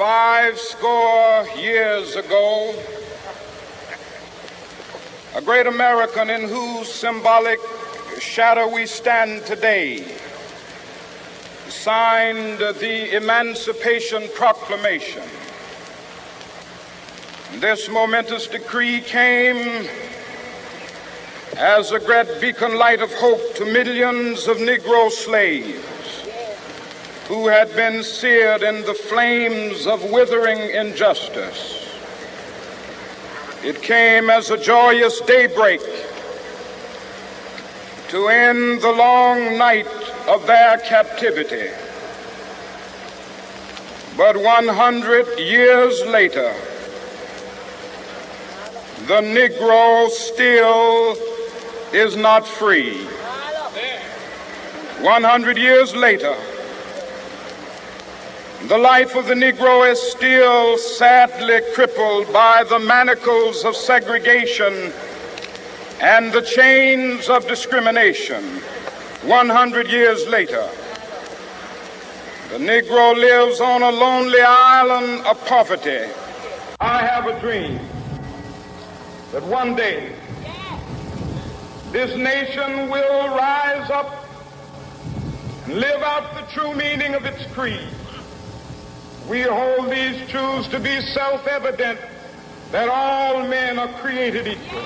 50 years ago, a great American in whose symbolic shadow we stand today signed the Emancipation Proclamation. This momentous decree came as a great beacon light of hope to millions of Negro slaves who had been seared in the flames of withering injustice. It came as a joyous daybreak to end the long night of their captivity. But 100 years later, the Negro still is not free. 100 years later, the life of the Negro is still sadly crippled by the manacles of segregation and the chains of discrimination. 100 years later, the Negro lives on a lonely island of poverty. I have a dream that one day this nation will rise up and live out the true meaning of its creed. We hold these truths to be self-evident, that all men are created equal.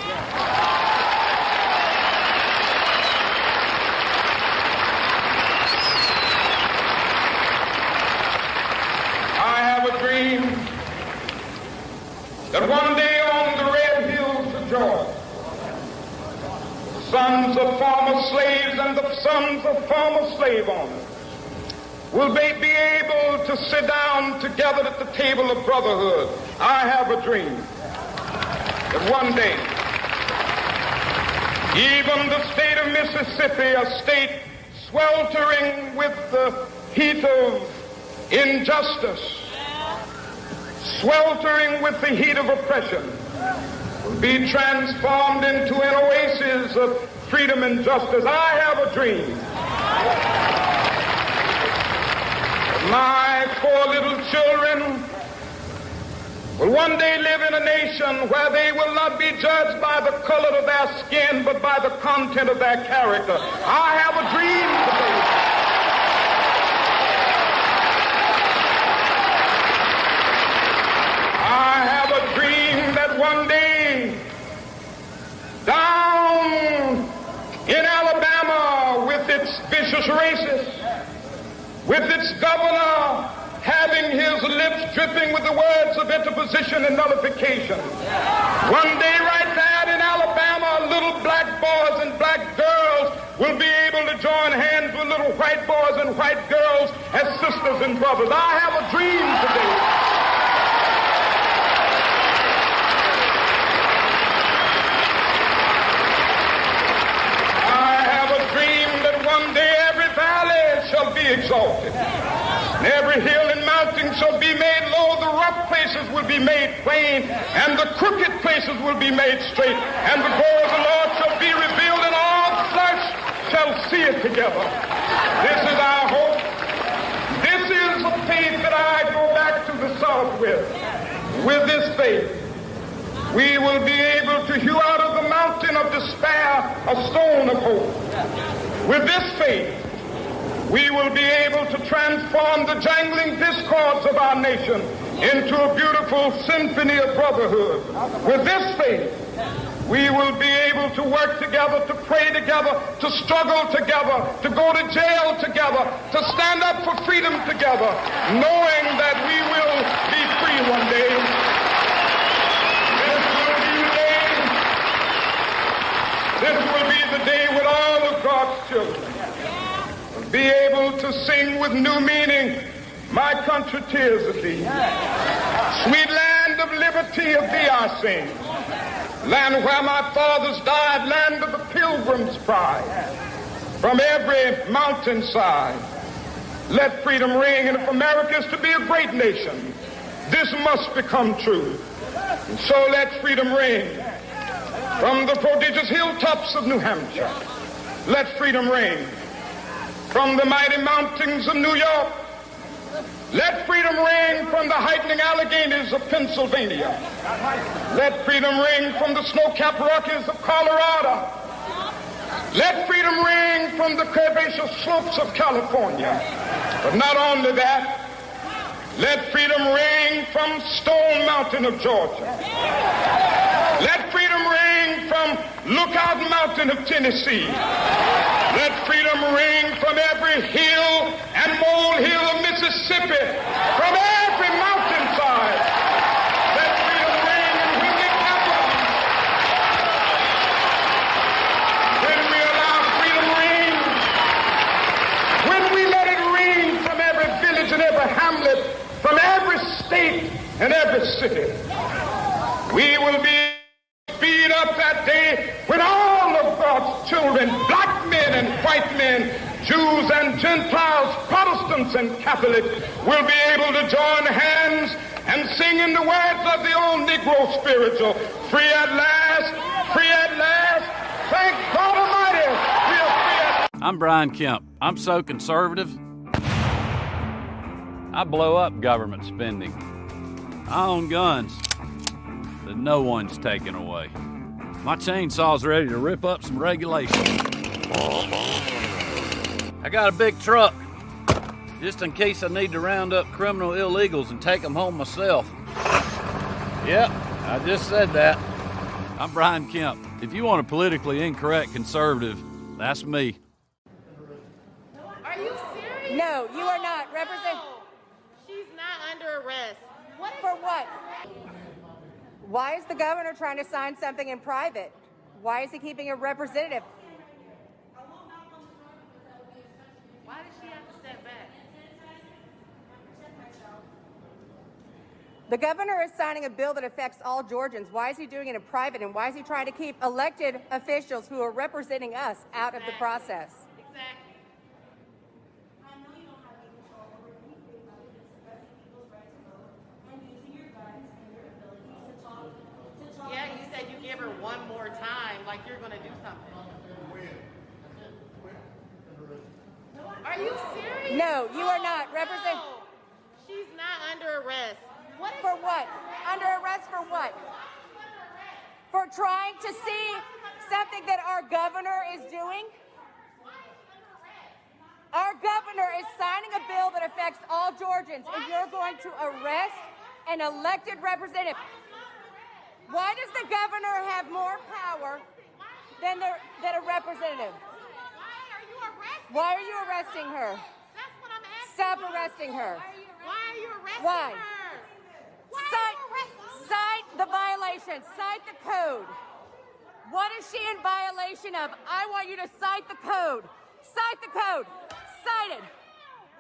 I have a dream that one day on the red hills of Georgia, the sons of former slaves and the sons of former slave owners will they be able to sit down together at the table of brotherhood. I have a dream that one day, even the state of Mississippi, a state sweltering with the heat of injustice, sweltering with the heat of oppression, will be transformed into an oasis of freedom and justice. I have a dream. My 4 little children will one day live in a nation where they will not be judged by the color of their skin, but by the content of their character. I have a dream today. I have a dream that one day, down in Alabama with its vicious racists, with its governor having his lips dripping with the words of interposition and nullification. One day right there in Alabama, little black boys and black girls will be able to join hands with little white boys and white girls as sisters and brothers. I have a dream today. I have a dream that one day every valley shall be exalted, and every hill and mountain shall be made low. The rough places will be made plain, and the crooked places will be made straight, and the glory of the Lord shall be revealed, and all flesh shall see it together. This is our hope. This is the faith that I go back to the South with. With this faith, we will be able to hew out of the mountain of despair a stone of hope. With this faith, we will be able to transform the jangling discords of our nation into a beautiful symphony of brotherhood. With this faith, we will be able to work together, to pray together, to struggle together, to go to jail together, to stand up for freedom together, knowing that we will be free one day. This will be the day when all of God's children will be able to sing with new meaning, my country, tears of thee. Sweet land of liberty, of thee I sing. Land where my fathers died, land of the pilgrim's pride. From every mountainside, let freedom ring. And if America is to be a great nation, this must become true. And so let freedom ring. From the prodigious hilltops of New Hampshire, let freedom ring. From the mighty mountains of New York, Let freedom ring from the heightening Alleghenies of Pennsylvania. Let freedom ring from the snow-capped Rockies of Colorado. Let freedom ring from the curvaceous slopes of California. But not only that, let freedom ring from Stone Mountain of Georgia. Let freedom ring from Lookout Mountain of Tennessee. Let freedom ring from every hill and molehill of Mississippi, from every mountainside. Let freedom ring in Whitney Capital. When we allow freedom ring, when we let it ring from every village and every hamlet, from every state and every city, we will be speed up that day when all of God's children, black men and white men, Jews and Gentiles, Protestants and Catholics, will be able to join hands and sing in the words of the old Negro spiritual, free at last, free at last, thank God Almighty, we are free at last. I'm Brian Kemp. I'm so conservative, I blow up government spending. I own guns that no one's taking away. My chainsaw's ready to rip up some regulations. I got a big truck, just in case I need to round up criminal illegals and take them home myself. Yep, I just said that. I'm Brian Kemp. If you want a politically incorrect conservative, that's me. Are you serious? No, you are not. Represent. She's not under arrest. For what? Why is the governor trying to sign something in private? Why is he keeping a representative? Why does she have to step back? The governor is signing a bill that affects all Georgians. Why is he doing it in private? And why is he trying to keep elected officials who are representing us out of the process? Exactly. Yeah, you said you give her one more time, like you're going to do something. Are you serious? No, you are not. Represent. No. She's not under arrest. For what? Under arrest for what? For trying to see something that our governor is doing? Our governor is signing a bill that affects all Georgians, and you're going to arrest an elected representative. Why does the governor have more power than a representative? Why are you arresting her? That's what I'm asking. Stop arresting her. Why are you arresting Why? her? Cite the violation. Cite the code. What is she in violation of? I want you to cite the code. Cite the code. Cite it.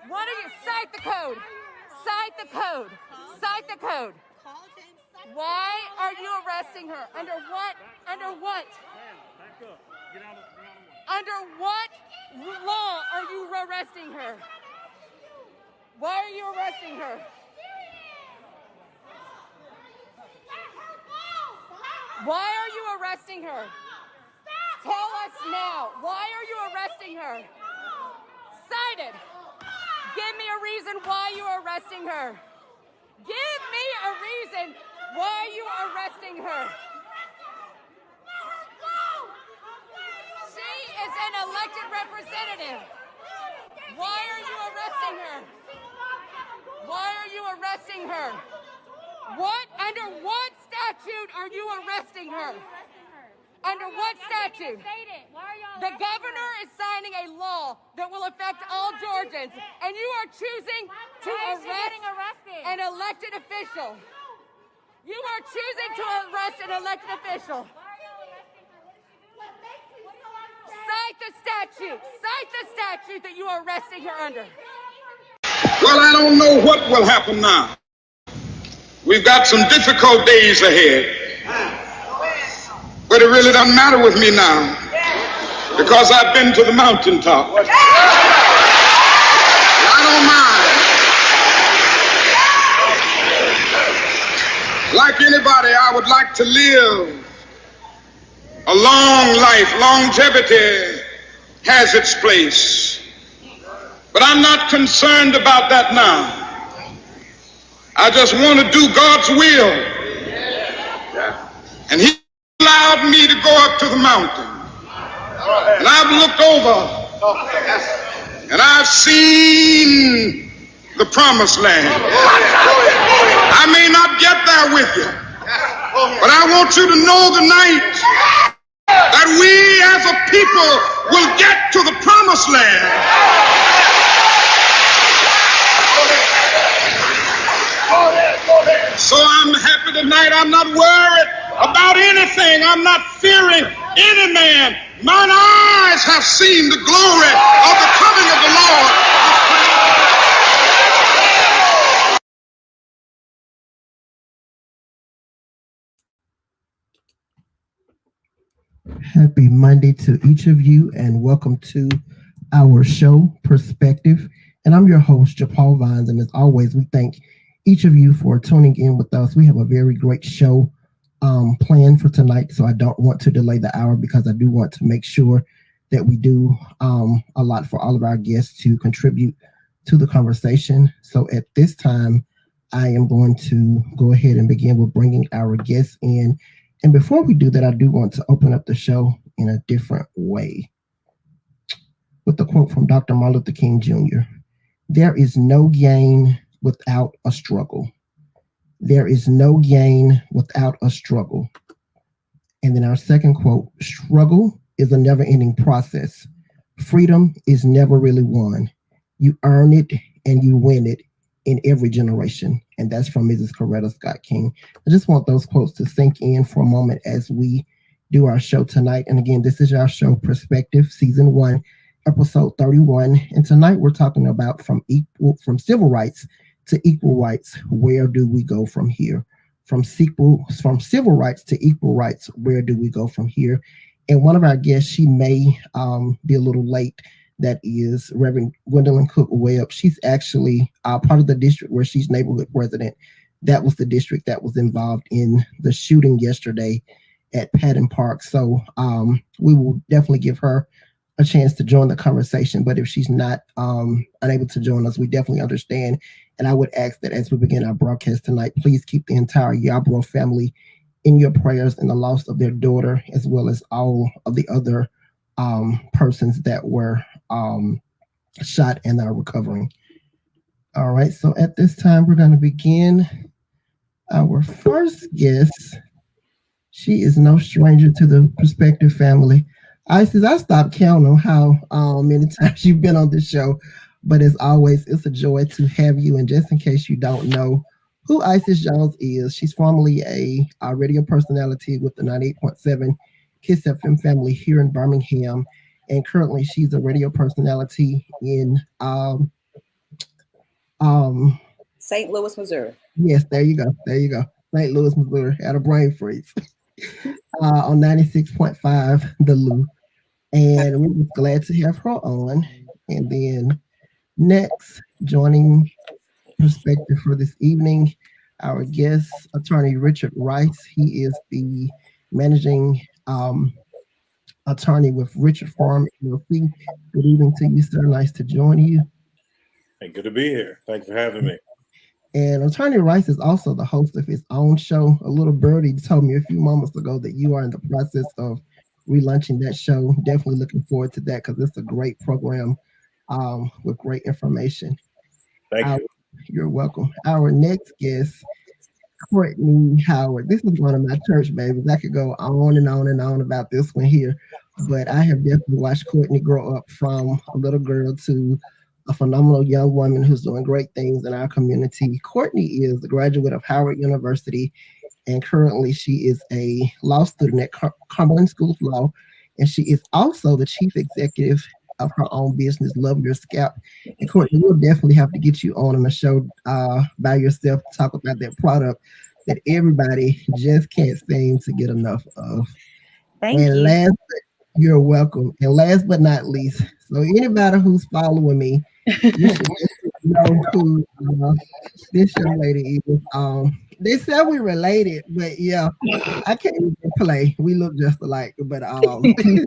What are you? Cite the code. Cite the code. Cite the code. Why are you arresting her? Under what? Under what? Back up. Get out of the way. Under what law are you arresting her? Why are you arresting her? Why are you arresting her? Tell us now. Why are you arresting her? Cite it. Give me a reason why you are arresting her. Give me a reason why you are arresting her. She is an elected representative. Why are you arresting her? Why are you arresting her? What? Under what statute are you arresting her? Under what statute? The governor is signing a law that will affect all Georgians, and you are choosing to arrest an elected official. You are choosing to arrest an elected official. Cite the statute. Cite the statute that you are arresting her under. Well, I don't know what will happen now. We've got some difficult days ahead. But it really doesn't matter with me now, because I've been to the mountaintop. I don't mind. Like anybody, I would like to live a long life. Longevity has its place. But I'm not concerned about that now. I just want to do God's will. And he allowed me to go up to the mountain. And I've looked over and I've seen the promised land. I may not get there with you, but I want you to know tonight that we as a people will get to the promised land. So I'm happy tonight. I'm not worried about anything. I'm not fearing any man. Mine eyes have seen the glory of the coming of the Lord. Happy Monday to each of you, and welcome to our show, Perspective. And I'm your host, JaPaul Vines, and as always, we thank each of you for tuning in with us. We have a very great show planned for tonight, so I don't want to delay the hour because I do want to make sure that we do a lot for all of our guests to contribute to the conversation. So at this time, I am going to go ahead and begin with bringing our guests in. And before we do that, I do want to open up the show in a different way with a quote from Dr. Martin Luther King Jr. There is no gain without a struggle. There is no gain without a struggle. And then our second quote, struggle is a never-ending process. Freedom is never really won. You earn it and you win it in every generation. And that's from Mrs. Coretta Scott King. I just want those quotes to sink in for a moment as we do our show tonight. And again, this is our show, Perspective, Season 1, Episode 31. And tonight we're talking about from civil rights to equal rights, where do we go from here? From civil rights to equal rights, where do we go from here? And one of our guests, she may be a little late. That is Reverend Gwendolyn Cook Webb. She's actually part of the district where she's neighborhood president. That was the district that was involved in the shooting yesterday at Patton Park. So we will definitely give her a chance to join the conversation. But if she's not unable to join us, we definitely understand. And I would ask that as we begin our broadcast tonight, please keep the entire Yarborough family in your prayers in the loss of their daughter, as well as all of the other persons that were shot and are recovering. All right, so at this time, we're going to begin our first guest. She is no stranger to the Perspective family. Isis, I stopped counting how many times you've been on this show, but as always, it's a joy to have you. And just in case you don't know who Isis Jones is, she's formerly a radio personality with the 98.7 Kiss FM family here in Birmingham. And currently she's a radio personality in St. Louis, Missouri. Yes, there you go. St. Louis, Missouri. Had a brain freeze. On 96.5 The Lou. And we're just glad to have her on. And then next, joining Perspective for this evening, our guest, attorney Richard Rice. He is the managing attorney with Richard Farm LLC. Good evening to you, sir. Nice to join you. Hey, good to be here. Thanks for having me. And Attorney Rice is also the host of his own show. A little birdie told me a few moments ago that you are in the process of relaunching that show. Definitely looking forward to that because it's a great program with great information. Thank you. You're welcome. Our next guest, Courtney Howard. This is one of my church babies. I could go on and on and on about this one here, but I have definitely watched Courtney grow up from a little girl to a phenomenal young woman who's doing great things in our community. Courtney is a graduate of Howard University, and currently she is a law student at Cumberland School of Law, and she is also the chief executive of her own business, Love Your Scalp. And Courtney, we'll definitely have to get you on a show by yourself to talk about that product that everybody just can't seem to get enough of. Thank you. You're welcome. And last but not least, so anybody who's following me, you should know who this young lady is. They said we related, but yeah, I can't even play. We look just alike, but big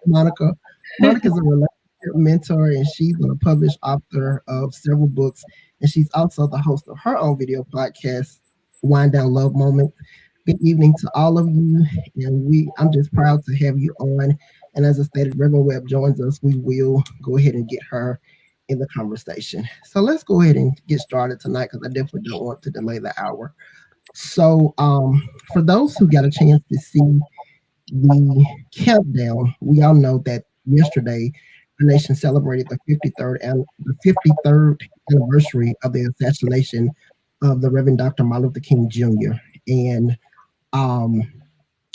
Monica. Monica's a related mentor, and she's a published author of several books, and she's also the host of her own video podcast, Wind Down Love Moment. Good evening to all of you, and I'm just proud to have you on. And as I stated, Reverend Webb joins us. We will go ahead and get her in the conversation. So let's go ahead and get started tonight because I definitely don't want to delay the hour. So for those who got a chance to see the countdown, we all know that yesterday the nation celebrated the 53rd anniversary of the assassination of the Reverend Dr. Martin Luther King Jr. And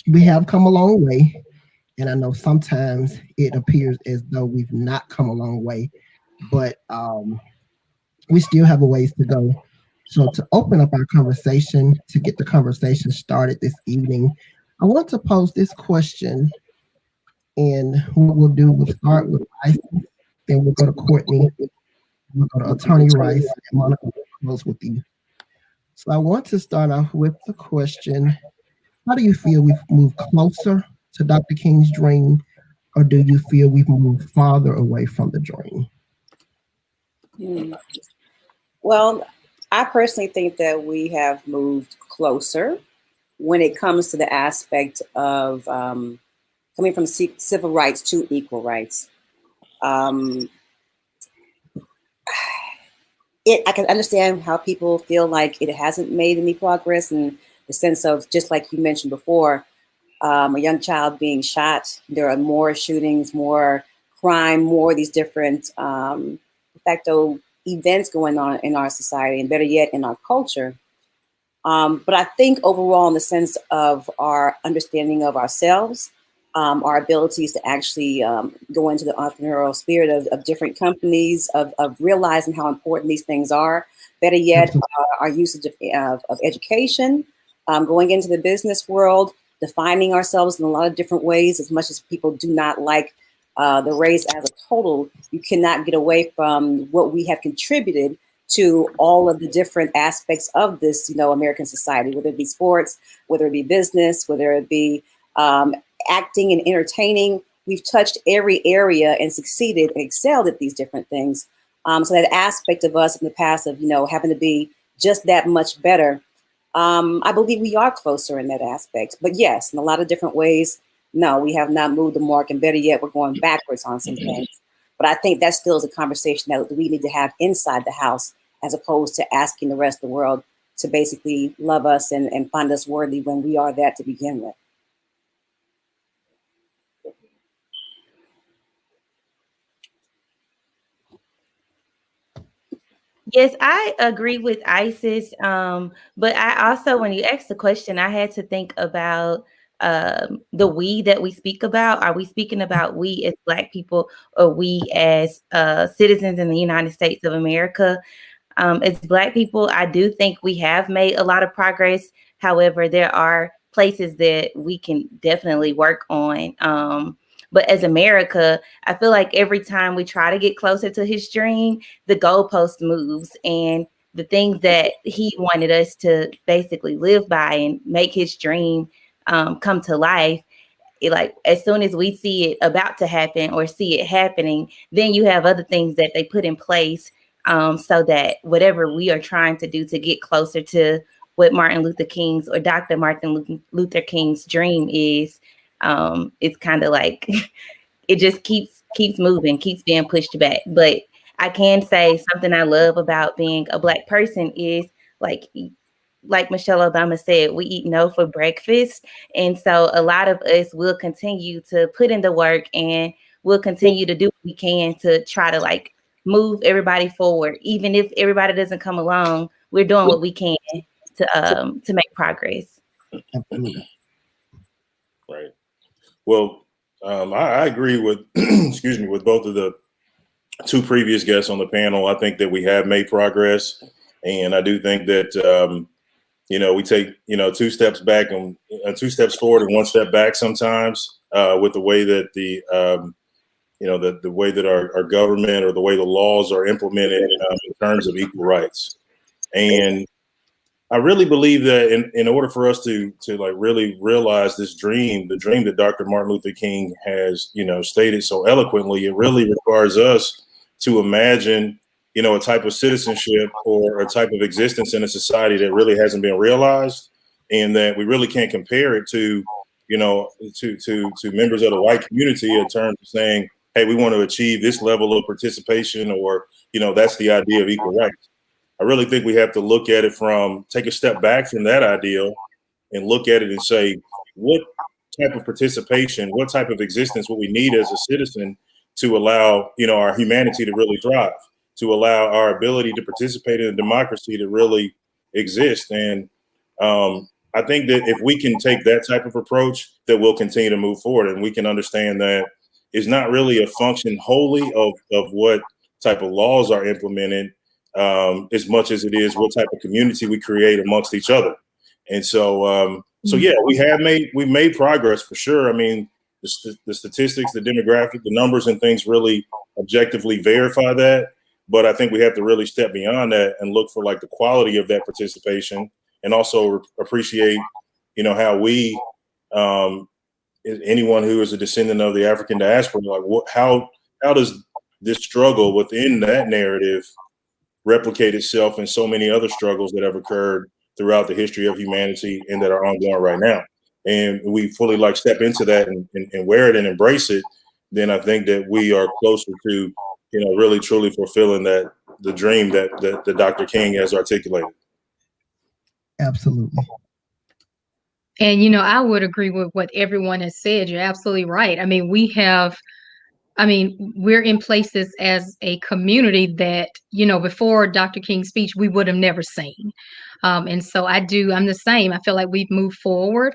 we have come a long way. And I know sometimes it appears as though we've not come a long way, but we still have a ways to go. So to open up our conversation, to get the conversation started this evening, I want to pose this question. And what we'll do, we'll start with Isis, then we'll go to Courtney, we'll go to Attorney Rice, and Monica will close with you. So I want to start off with the question, how do you feel we've moved closer to Dr. King's dream, or do you feel we've moved farther away from the dream? Well, I personally think that we have moved closer when it comes to the aspect of coming from civil rights to equal rights. I can understand how people feel like it hasn't made any progress in the sense of, just like you mentioned before, a young child being shot. There are more shootings, more crime, more of these different de facto events going on in our society, and better yet, in our culture. But I think overall, in the sense of our understanding of ourselves, our abilities to actually go into the entrepreneurial spirit of different companies, of realizing how important these things are, better yet, our usage of education, going into the business world, defining ourselves in a lot of different ways. As much as people do not like the race as a total, you cannot get away from what we have contributed to all of the different aspects of this, American society, whether it be sports, whether it be business, whether it be acting and entertaining. We've touched every area and succeeded and excelled at these different things. So that aspect of us in the past of, having to be just that much better, I believe we are closer in that aspect. But yes, in a lot of different ways, no, we have not moved the mark, and better yet, we're going backwards on some things. But I think that still is a conversation that we need to have inside the house, as opposed to asking the rest of the world to basically love us and find us worthy when we are that to begin with. Yes, I agree with Isis. But I also, when you asked the question, I had to think about the we that we speak about. Are we speaking about we as Black people, or we as citizens in the United States of America? As Black people, I do think we have made a lot of progress. However, there are places that we can definitely work on. But as America, I feel like every time we try to get closer to his dream, the goalpost moves, and the things that he wanted us to basically live by and make his dream come to life. Like, as soon as we see it about to happen or see it happening, then you have other things that they put in place so that whatever we are trying to do to get closer to what Martin Luther King's or Dr. Martin Luther King's dream is, it's kind of like it just keeps moving, keeps being pushed back. But I can say something I love about being a Black person is like Michelle Obama said, we eat no for breakfast. And so a lot of us will continue to put in the work, and we'll continue to do what we can to try to move everybody forward. Even if everybody doesn't come along, we're doing what we can to make progress. Right. Well, I agree with, excuse me, with both of the two previous guests on the panel. I think that we have made progress, and I do think that, we take, 2 steps back and 2 steps forward and 1 step back sometimes with the way that the way that our government or the way the laws are implemented in terms of equal rights. And I really believe that in order for us to like really realize this dream, the dream that Dr. Martin Luther King has, stated so eloquently, it really requires us to imagine, a type of citizenship or a type of existence in a society that really hasn't been realized, and that we really can't compare it to, to members of the white community in terms of saying, hey, we want to achieve this level of participation, or, that's the idea of equal rights. I really think we have to look at it take a step back from that ideal and look at it and say, what type of participation, what type of existence would we need as a citizen to allow, our humanity to really thrive, to allow our ability to participate in a democracy to really exist. And I think that if we can take that type of approach, that we'll continue to move forward, and we can understand that it's not really a function wholly of what type of laws are implemented, as much as it is what type of community we create amongst each other. And so, yeah, we've made progress for sure. I mean, the statistics, the demographic, the numbers and things really objectively verify that. But I think we have to really step beyond that and look for like the quality of that participation, and also appreciate, how we, anyone who is a descendant of the African diaspora, like how does this struggle within that narrative replicate itself in so many other struggles that have occurred throughout the history of humanity and that are ongoing right now. And we fully like step into that and wear it and embrace it, then I think that we are closer to, really truly fulfilling the dream that Dr. King has articulated. Absolutely. And, I would agree with what everyone has said. You're absolutely right. I mean, we're in places as a community that, before Dr. King's speech, we would have never seen. And so I'm the same. I feel like we've moved forward.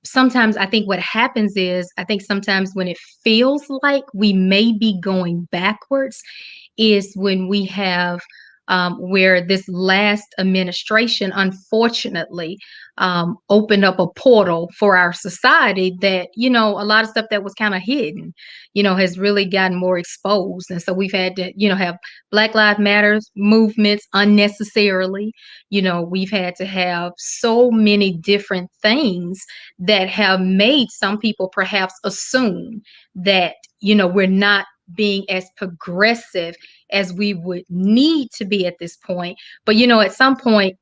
Sometimes I think what happens is, I think sometimes when it feels like we may be going backwards is when we have where this last administration, unfortunately, opened up a portal for our society that, a lot of stuff that was kind of hidden, has really gotten more exposed. And so we've had to, have Black Lives Matter movements unnecessarily. We've had to have so many different things that have made some people perhaps assume that, we're not being as progressive as we would need to be at this point. But, at some point,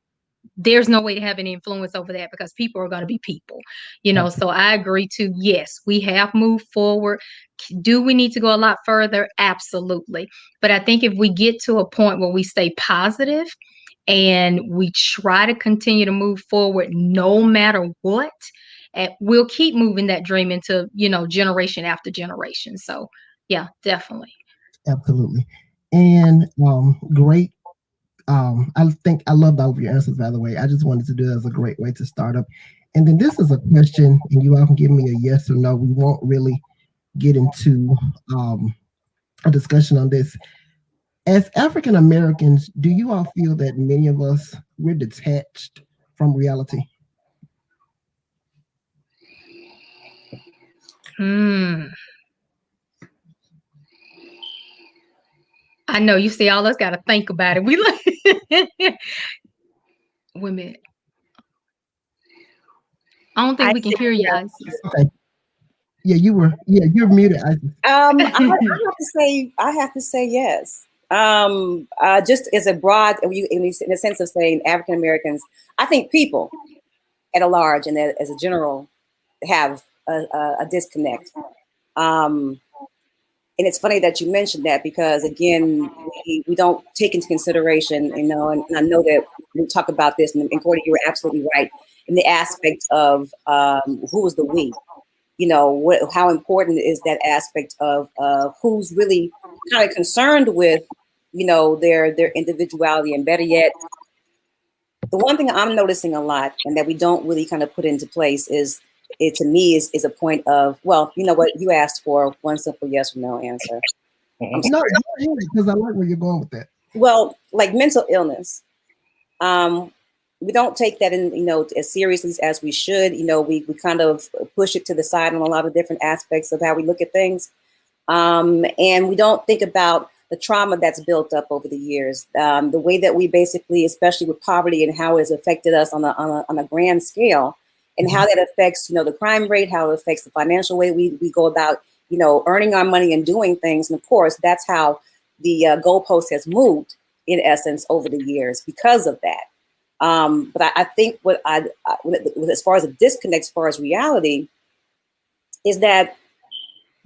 there's no way to have any influence over that because people are going to be people, so I agree too. Yes, we have moved forward. Do we need to go a lot further? Absolutely. But I think if we get to a point where we stay positive and we try to continue to move forward no matter what, we'll keep moving that dream into, generation after generation. So yeah, definitely. Absolutely. And great. I think I loved all of your answers, by the way. I just wanted to do that as a great way to start up. And then this is a question, and you all can give me a yes or no. We won't really get into a discussion on this. As African Americans, do you all feel that many of us, we're detached from reality? I know, you see, all us got to think about it. We like women. I don't think we can hear you, Isis. Okay. Yeah, you're muted, Isis. I have to say yes. Just as a broad, in the sense of saying African Americans, I think people at a large and as a general have a disconnect. And it's funny that you mentioned that because, again, we don't take into consideration, and I know that we talk about this, and Courtney, you were absolutely right, in the aspect of who is the we. How important is that aspect of who's really kind of concerned with, their individuality, and better yet, the one thing I'm noticing a lot and that we don't really kind of put into place is, to me, is a point of, well, you know what, you asked for one simple yes or no answer. No, because I like where you're going with that. Well, like mental illness, we don't take that in, as seriously as we should. We kind of push it to the side on a lot of different aspects of how we look at things, and we don't think about the trauma that's built up over the years, the way that we basically, especially with poverty and how it's affected us on a grand scale, and how that affects, the crime rate, how it affects the financial way we go about, earning our money and doing things. And of course, that's how the goalpost has moved in essence over the years because of that. But I think as far as a disconnect, as far as reality, is that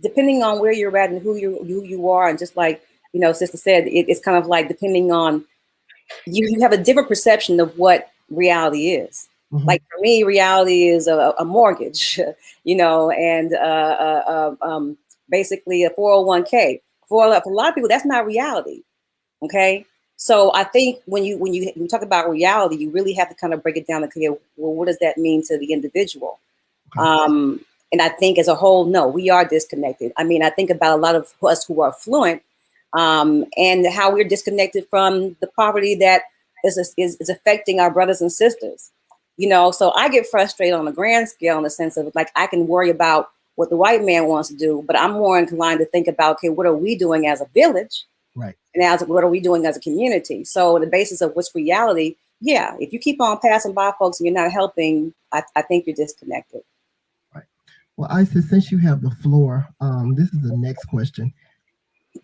depending on where you're at and who you are, and just like, Sister said, it's kind of like depending on, you have a different perception of what reality is. Mm-hmm. Like for me, reality is a mortgage, and basically a 401k. For a lot of people, that's not reality. Okay. So I think when you talk about reality, you really have to kind of break it down. Okay, well, what does that mean to the individual? Okay. And I think as a whole, no, we are disconnected. I mean, I think about a lot of us who are fluent, and how we're disconnected from the poverty that is affecting our brothers and sisters. So I get frustrated on a grand scale in the sense of like, I can worry about what the white man wants to do, but I'm more inclined to think about, okay, what are we doing as a village? Right. And what are we doing as a community? So the basis of what's reality, yeah, if you keep on passing by folks and you're not helping, I think you're disconnected. Right. Well, Isis, since you have the floor, this is the next question.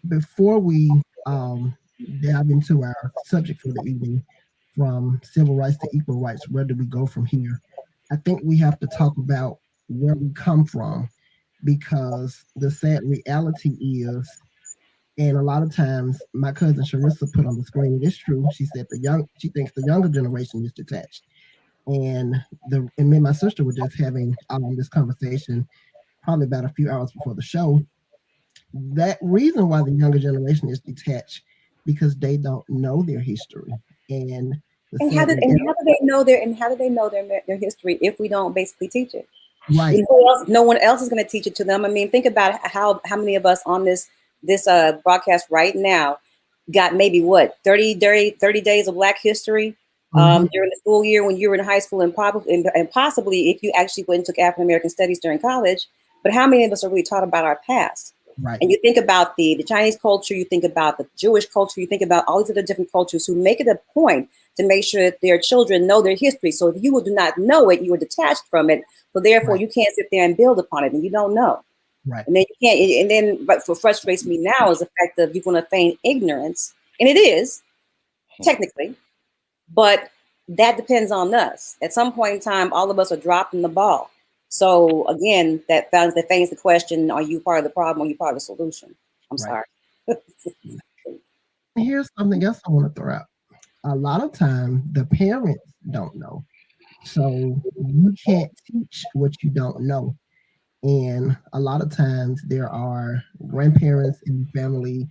Before we dive into our subject for the evening, from civil rights to equal rights, where do we go from here? I think we have to talk about where we come from, because the sad reality is, and a lot of times my cousin Charissa put on the screen, it is true, she said she thinks the younger generation is detached. And me and my sister were just having this conversation probably about a few hours before the show. That reason why the younger generation is detached, because they don't know their history. And how do they know their history if we don't basically teach it? Right. No one else is going to teach it to them. I mean, think about how many of us on this broadcast right now got maybe 30 days of Black history during the school year when you were in high school, and possibly if you actually went and took African American studies during college. But how many of us are really taught about our past? Right. And you think about the Chinese culture, you think about the Jewish culture, you think about all these other different cultures who make it a point to make sure that their children know their history. So if you do not know it, you are detached from it. So therefore, you can't sit there and build upon it, and you don't know. Right. And then you can't. And then, but what frustrates me now is the fact that you're going to feign ignorance, and it is technically, but that depends on us. At some point in time, all of us are dropping the ball. So again, that feigns the question: are you part of the problem? Or are you part of the solution? I'm sorry. Here's something else I want to throw out. A lot of times, the parents don't know, so you can't teach what you don't know. And a lot of times, there are grandparents in the family.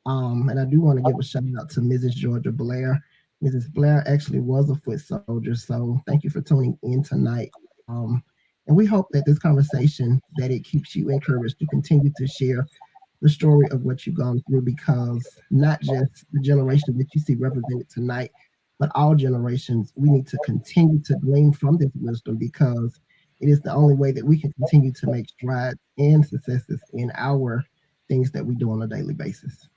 And I do want to give a shout out to Mrs. Georgia Blair. Mrs. Blair actually was a foot soldier, so thank you for tuning in tonight. And we hope that this conversation, that it keeps you encouraged to continue to share the story of what you've gone through, because not just the generation that you see represented tonight, but all generations, we need to continue to glean from this wisdom, because it is the only way that we can continue to make strides and successes in our things that we do on a daily basis.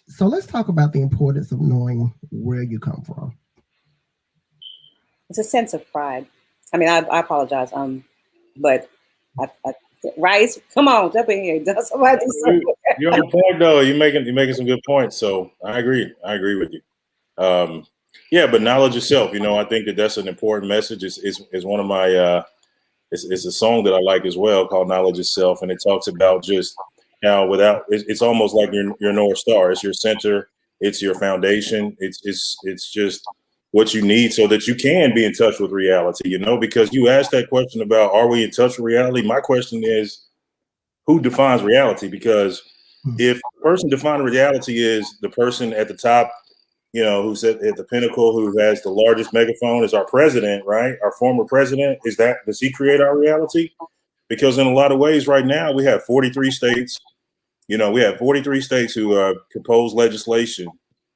So let's talk about the importance of knowing where you come from. It's a sense of pride. I mean, I apologize, but Rice, come on, jump in here. Somebody do something. You're on point, though. You're making some good points. So I agree with you. Yeah, but knowledge yourself. I think that's an important message. It's one of my. It's a song that I like as well called "Knowledge Yourself," and it talks about just how it's almost like your North Star. It's your center. It's your foundation. It's just what you need so that you can be in touch with reality, because you asked that question about, are we in touch with reality? My question is, who defines reality? Because if the person defining reality is the person at the top, who's at the pinnacle, who has the largest megaphone, is our president, right? Our former president, does he create our reality? Because in a lot of ways right now, we have 43 states, we have 43 states who propose legislation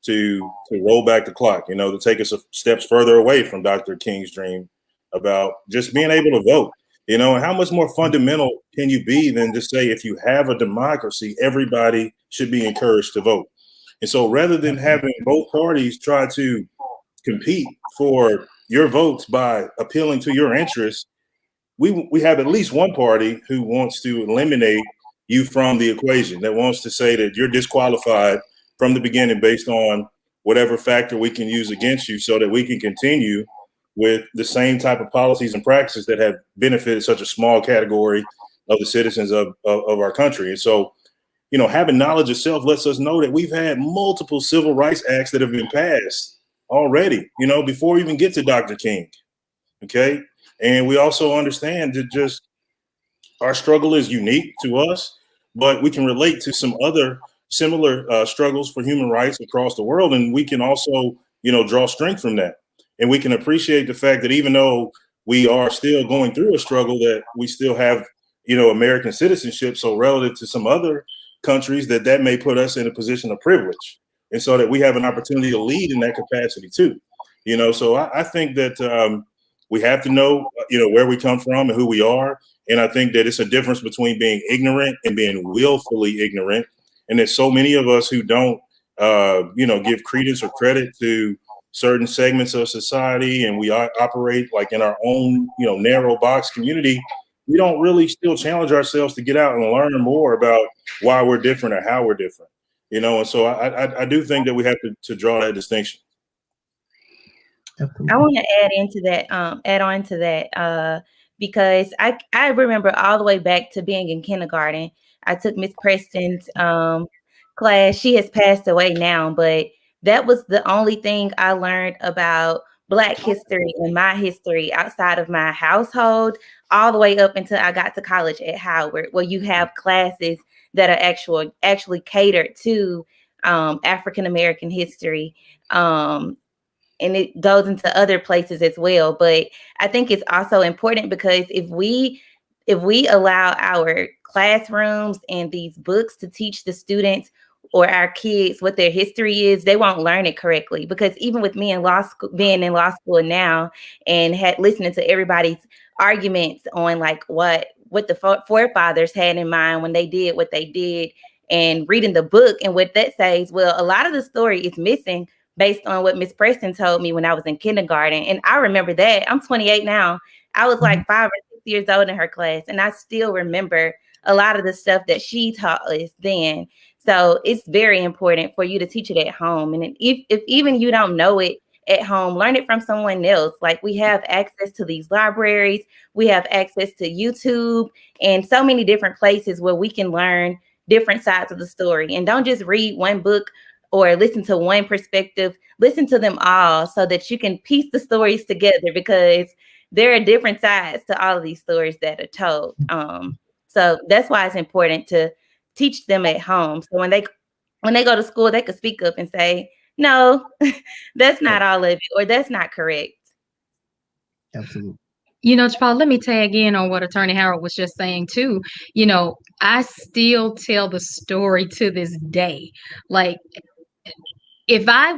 to roll back the clock, to take us steps further away from Dr. King's dream about just being able to vote. You know, and how much more fundamental can you be than to say, if you have a democracy, everybody should be encouraged to vote. And so rather than having both parties try to compete for your votes by appealing to your interests, we have at least one party who wants to eliminate you from the equation, that wants to say that you're disqualified from the beginning based on whatever factor we can use against you, so that we can continue with the same type of policies and practices that have benefited such a small category of the citizens of our country. And so, you know, having knowledge of self lets us know that we've had multiple civil rights acts that have been passed already, you know, before we even get to Dr. King. Okay. And we also understand that just our struggle is unique to us, but we can relate to some other similar struggles for human rights across the world. And we can also, you know, draw strength from that. And we can appreciate the fact that even though we are still going through a struggle, that we still have, you know, American citizenship. So relative to some other countries, that may put us in a position of privilege. And so that we have an opportunity to lead in that capacity too. You know, so I think that we have to know, you know, where we come from and who we are. And I think that it's a difference between being ignorant and being willfully ignorant. And there's so many of us who don't, you know, give credence or credit to certain segments of society, and we operate like in our own, you know, narrow box community. We don't really still challenge ourselves to get out and learn more about why we're different or how we're different, you know. And so I do think that we have to draw that distinction. I want to add on to that, because I remember all the way back to being in kindergarten. I took Miss Preston's class. She has passed away now, but that was the only thing I learned about Black history and my history outside of my household, all the way up until I got to college at Howard, where you have classes that are actually catered to African American history. And it goes into other places as well. But I think it's also important, because if we allow our classrooms and these books to teach the students or our kids what their history is, they won't learn it correctly. Because even with me in law school, being in law school now, and listening to everybody's arguments on like what the forefathers had in mind when they did what they did, and reading the book and what that says, well, a lot of the story is missing based on what Miss Preston told me when I was in kindergarten. And I remember that. I'm 28 now. I was like 5 or 6 years old in her class, and I still remember a lot of the stuff that she taught us then. So it's very important for you to teach it at home. And if even you don't know it at home, learn it from someone else. Like, we have access to these libraries, we have access to YouTube, and so many different places where we can learn different sides of the story. And don't just read one book or listen to one perspective. Listen to them all so that you can piece the stories together, because there are different sides to all of these stories that are told. So that's why it's important to teach them at home. So when they go to school, they could speak up and say, no, that's not all of it, or that's not correct. Absolutely. You know, JaPaul, let me tag in on what Attorney Howard was just saying too. You know, I still tell the story to this day. Like, if I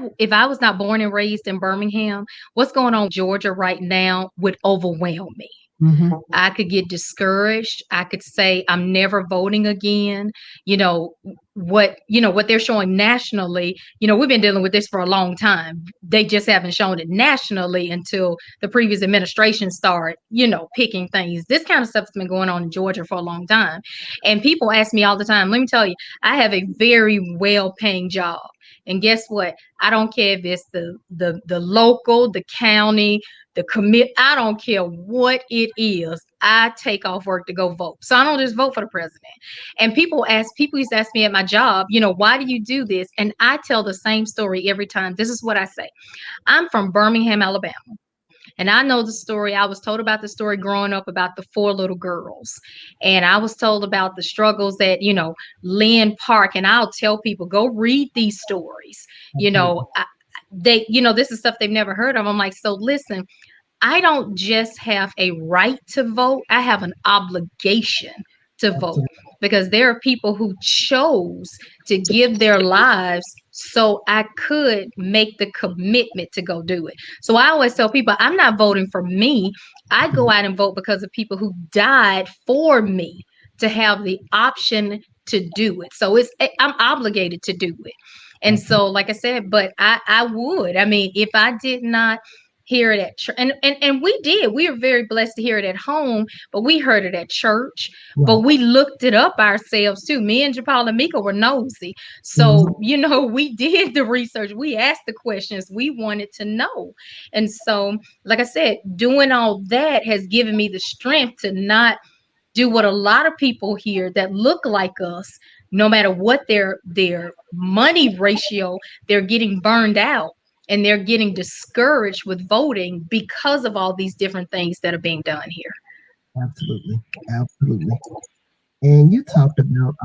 was not born and raised in Birmingham, what's going on in Georgia right now would overwhelm me. Mm-hmm. I could get discouraged. I could say I'm never voting again. You know what they're showing nationally. You know, we've been dealing with this for a long time. They just haven't shown it nationally until the previous administration started, you know, picking things. This kind of stuff's been going on in Georgia for a long time. And people ask me all the time, let me tell you, I have a very well-paying job. And guess what? I don't care if it's the local, the county, the commit. I don't care what it is. I take off work to go vote. So I don't just vote for the president. And people used to ask me at my job, you know, why do you do this? And I tell the same story every time. This is what I say. I'm from Birmingham, Alabama. And I know the story. I was told about the story growing up about the 4 little girls. And I was told about the struggles at, you know, Lynn Park. And I'll tell people, go read these stories. You know, this is stuff they've never heard of. I'm like, so listen, I don't just have a right to vote. I have an obligation to vote, because there are people who chose to give their lives so I could make the commitment to go do it. So I always tell people, I'm not voting for me. I go out and vote because of people who died for me to have the option to do it. So I'm obligated to do it. And so, like I said, but I would. I mean, if I did not hear it at church, and we were very blessed to hear it at home, but we heard it at church. Right. But we looked it up ourselves too. Me and JaPaul and Mika were nosy. So, we did the research. We asked the questions. We wanted to know. And so, like I said, doing all that has given me the strength to not do what a lot of people here that look like us, no matter what their money ratio, they're getting burned out and they're getting discouraged with voting because of all these different things that are being done here. Absolutely. And you talked about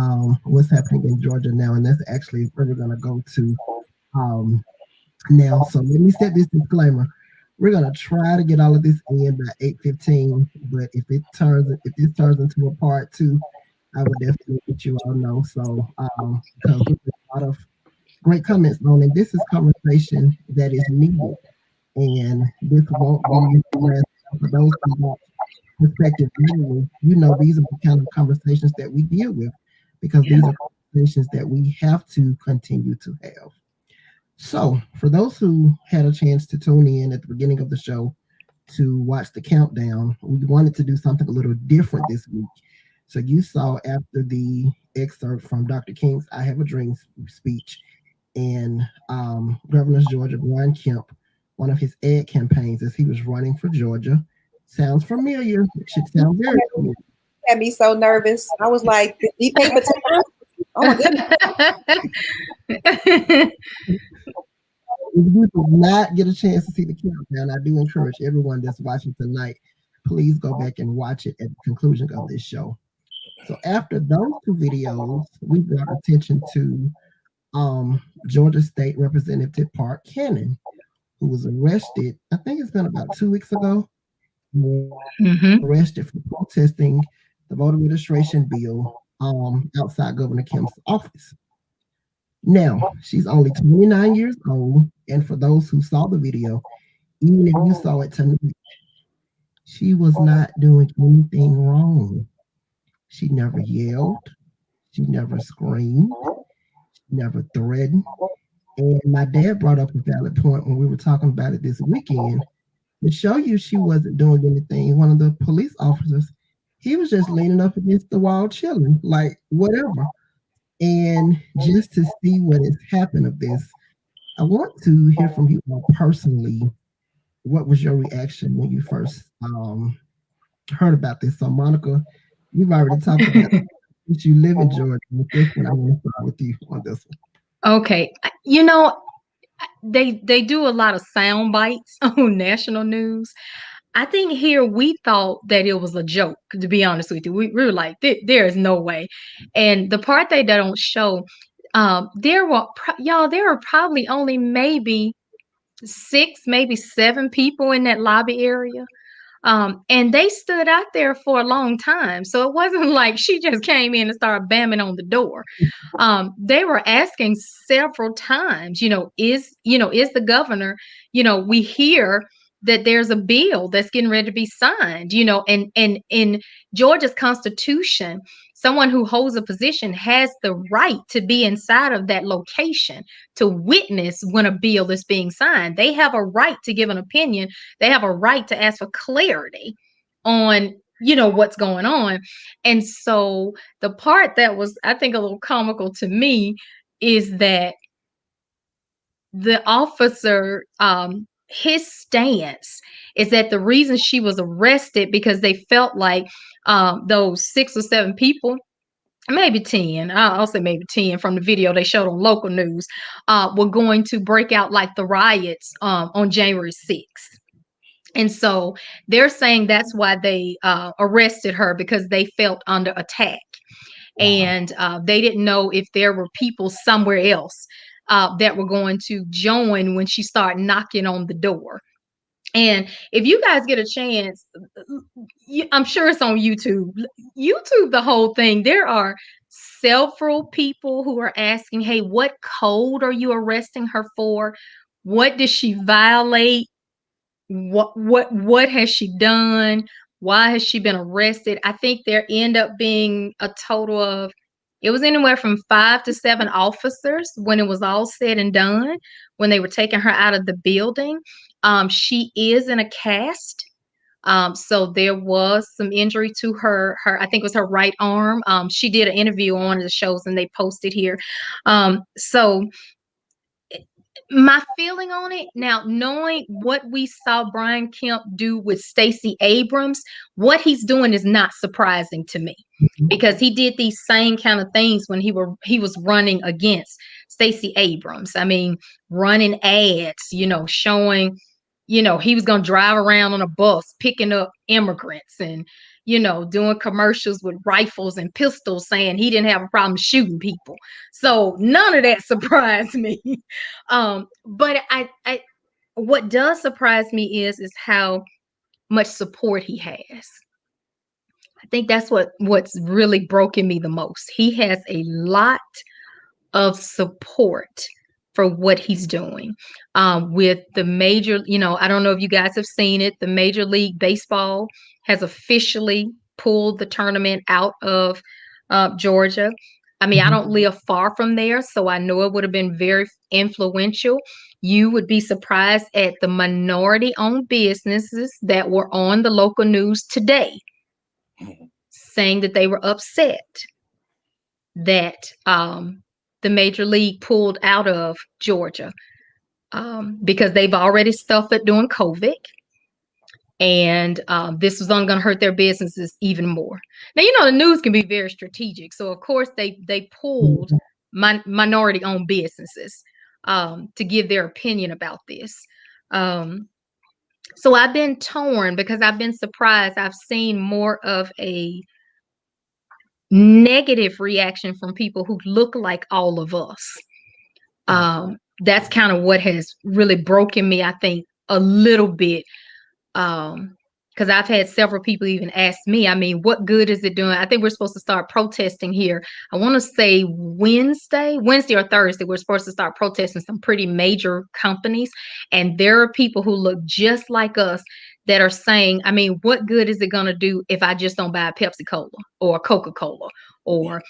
what's happening in Georgia now, and that's actually where we're going to go to now. So let me set this disclaimer. We're going to try to get all of this in by 8:15, but if this turns into a part 2, I would definitely let you all know. So because there's a lot of great comments on it. This is conversation that is needed, and this won't be for those who want perspective. These are the kind of conversations that we deal with, because these are conversations that we have to continue to have. So for those who had a chance to tune in at the beginning of the show to watch the countdown, we wanted to do something a little different this week. So you saw after the excerpt from Dr. King's I Have a Dream speech, and Governor Georgia Brian Kemp, one of his ad campaigns as he was running for Georgia. Sounds familiar. It should sound very familiar. Had me so nervous. I was like, "He paper time?" Oh my goodness! If you did not get a chance to see the countdown, I do encourage everyone that's watching tonight, please go back and watch it at the conclusion of this show. So after those 2 videos, we brought attention to Georgia State Representative Park Cannon, who was arrested, I think it's been about 2 weeks ago, arrested for protesting the voter registration bill outside Governor Kemp's office. Now, she's only 29 years old, and for those who saw the video, even if you saw it tonight, she was not doing anything wrong. She never yelled, she never screamed, she never threatened. And my dad brought up a valid point when we were talking about it this weekend. To show you she wasn't doing anything, one of the police officers, he was just leaning up against the wall chilling, like whatever. And just to see what has happened of this, I want to hear from you all personally. What was your reaction when you first heard about this? So Monica, you've already talked about it. You live in Georgia. I want to start with you on this one. Okay. They do a lot of sound bites on national news. I think here we thought that it was a joke, to be honest with you. We were like, there is no way. And the part they don't show, there were probably only maybe 6, maybe 7 people in that lobby area. And they stood out there for a long time. So it wasn't like she just came in and started bamming on the door. They were asking several times, is the governor, we hear that there's a bill that's getting ready to be signed, and in Georgia's Constitution, someone who holds a position has the right to be inside of that location to witness when a bill is being signed. They have a right to give an opinion. They have a right to ask for clarity on, what's going on. And so the part that was, I think, a little comical to me is that the officer, his stance is that the reason she was arrested because they felt like those 6 or 7 people, maybe 10, I'll say maybe 10 from the video they showed on local news, were going to break out like the riots on January 6th. And so they're saying that's why they arrested her, because they felt under attack. And they didn't know if there were people somewhere else that were going to join when she started knocking on the door. And if you guys get a chance, I'm sure it's on YouTube. YouTube, the whole thing, there are several people who are asking, hey, what code are you arresting her for? What did she violate? What has she done? Why has she been arrested? I think there end up being a total of, it was anywhere from 5 to 7 officers when it was all said and done, when they were taking her out of the building. She is in a cast. So there was some injury to her, I think it was her right arm. She did an interview on one of the shows and they posted here. So my feeling on it now, knowing what we saw Brian Kemp do with Stacey Abrams, what he's doing is not surprising to me, because he did these same kind of things when he was running against Stacey Abrams. I mean, running ads, showing, he was going to drive around on a bus picking up immigrants and, doing commercials with rifles and pistols saying he didn't have a problem shooting people. So none of that surprised me. But I what does surprise me is how much support he has. I think that's what's really broken me the most. He has a lot of support for what he's doing, with the major, I don't know if you guys have seen it. The Major League Baseball has officially pulled the tournament out of Georgia. I mean, I don't live far from there, so I know it would have been very influential. You would be surprised at the minority-owned businesses that were on the local news today saying that they were upset that the Major League pulled out of Georgia, because they've already suffered during COVID. And this was only going to hurt their businesses even more. Now, the news can be very strategic. So, of course, they pulled minority-owned businesses to give their opinion about this. So I've been torn because I've been surprised. I've seen more of a negative reaction from people who look like all of us. That's kind of what has really broken me, I think, a little bit. Because I've had several people even ask me, I mean, what good is it doing? I think we're supposed to start protesting here. I want to say Wednesday or Thursday, we're supposed to start protesting some pretty major companies. And there are people who look just like us that are saying, I mean, what good is it going to do if I just don't buy a Pepsi Cola or a Coca-Cola? Or,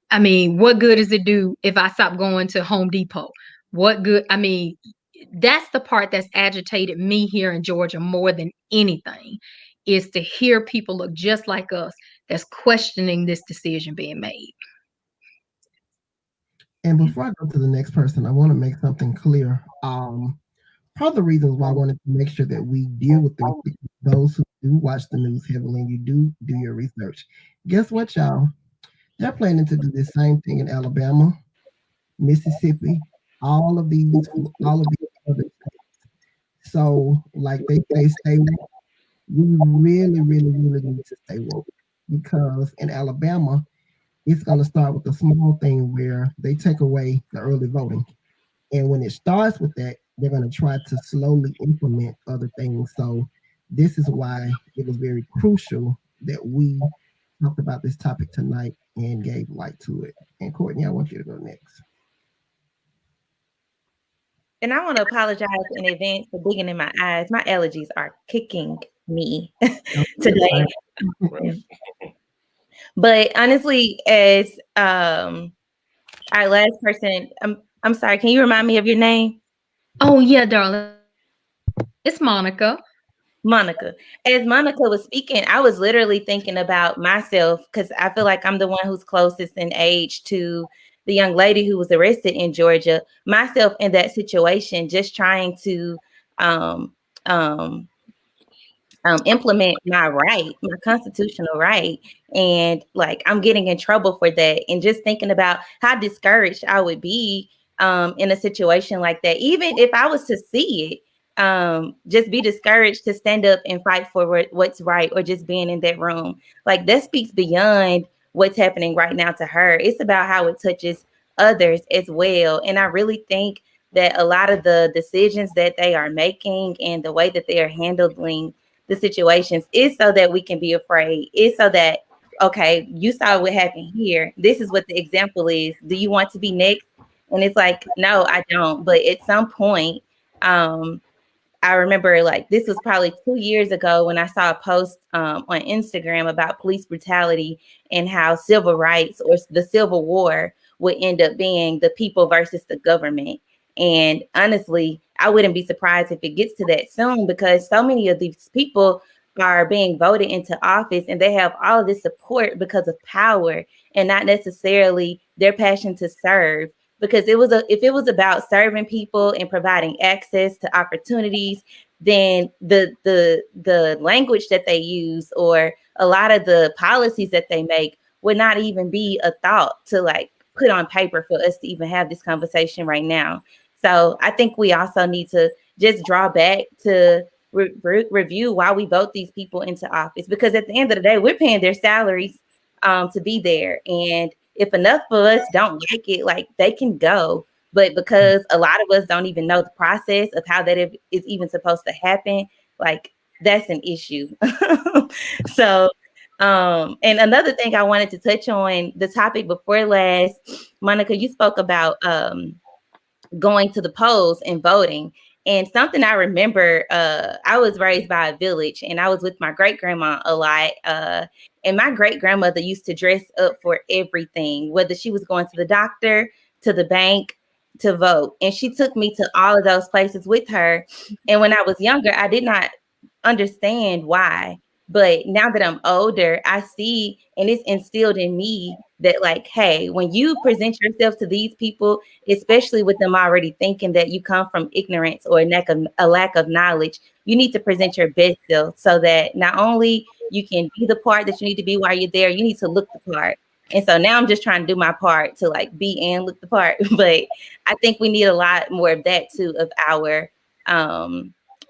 I mean, what good does it do if I stop going to Home Depot? What good? I mean, that's the part that's agitated me here in Georgia more than anything, is to hear people look just like us that's questioning this decision being made. And before I go to the next person, I want to make something clear. Part of the reasons why I wanted to make sure that we deal with this, because those who do watch the news heavily and you do your research, guess what, y'all? They're planning to do the same thing in Alabama, Mississippi, all of these other states. So, like they say, stay woke. We really, really, really need to stay woke, because in Alabama, it's going to start with a small thing where they take away the early voting. And when it starts with that, they're going to try to slowly implement other things. So this is why it was very crucial that we talked about this topic tonight and gave light to it. And Courtney, I want you to go next. And I want to apologize in advance for digging in my eyes. My allergies are kicking me today. But honestly, as our last person, I'm sorry, can you remind me of your name? Oh, yeah, darling. It's Monica. Monica. As Monica was speaking, I was literally thinking about myself, because I feel like I'm the one who's closest in age to the young lady who was arrested in Georgia. Myself in that situation, just trying to implement my right, my constitutional right. And like, I'm getting in trouble for that. And just thinking about how discouraged I would be in a situation like that, even if I was to see it, just be discouraged to stand up and fight for what's right, or just being in that room. Like, that speaks beyond what's happening right now to her. It's about how it touches others as well. And I really think that a lot of the decisions that they are making and the way that they are handling the situations is so that we can be afraid, is so that okay, you saw what happened here. This is what the example is. Do you want to be next? And it's like, no, I don't. But at some point, I remember like this was probably 2 years ago when I saw a post on Instagram about police brutality and how civil rights or the Civil War would end up being the people versus the government. And honestly, I wouldn't be surprised if it gets to that soon, because so many of these people are being voted into office and they have all of this support because of power and not necessarily their passion to serve. Because if it was about serving people and providing access to opportunities, then the language that they use or a lot of the policies that they make would not even be a thought to like put on paper for us to even have this conversation right now. So I think we also need to just draw back to review why we vote these people into office, because at the end of the day, we're paying their salaries to be there. And if enough of us don't like it, like they can go. But because a lot of us don't even know the process of how that is even supposed to happen, like that's an issue. So, and another thing I wanted to touch on, the topic before last, Monica, you spoke about going to the polls and voting. And something I remember, I was raised by a village and I was with my great grandma a lot. And my great grandmother used to dress up for everything, whether she was going to the doctor, to the bank, to vote. And she took me to all of those places with her. And when I was younger, I did not understand why. But now that I'm older, I see, and it's instilled in me that like, hey, when you present yourself to these people, especially with them already thinking that you come from ignorance or a lack of knowledge, you need to present your best self so that not only you can be the part that you need to be while you're there, you need to look the part. And so now I'm just trying to do my part to like be and look the part. But I think we need a lot more of that too, of our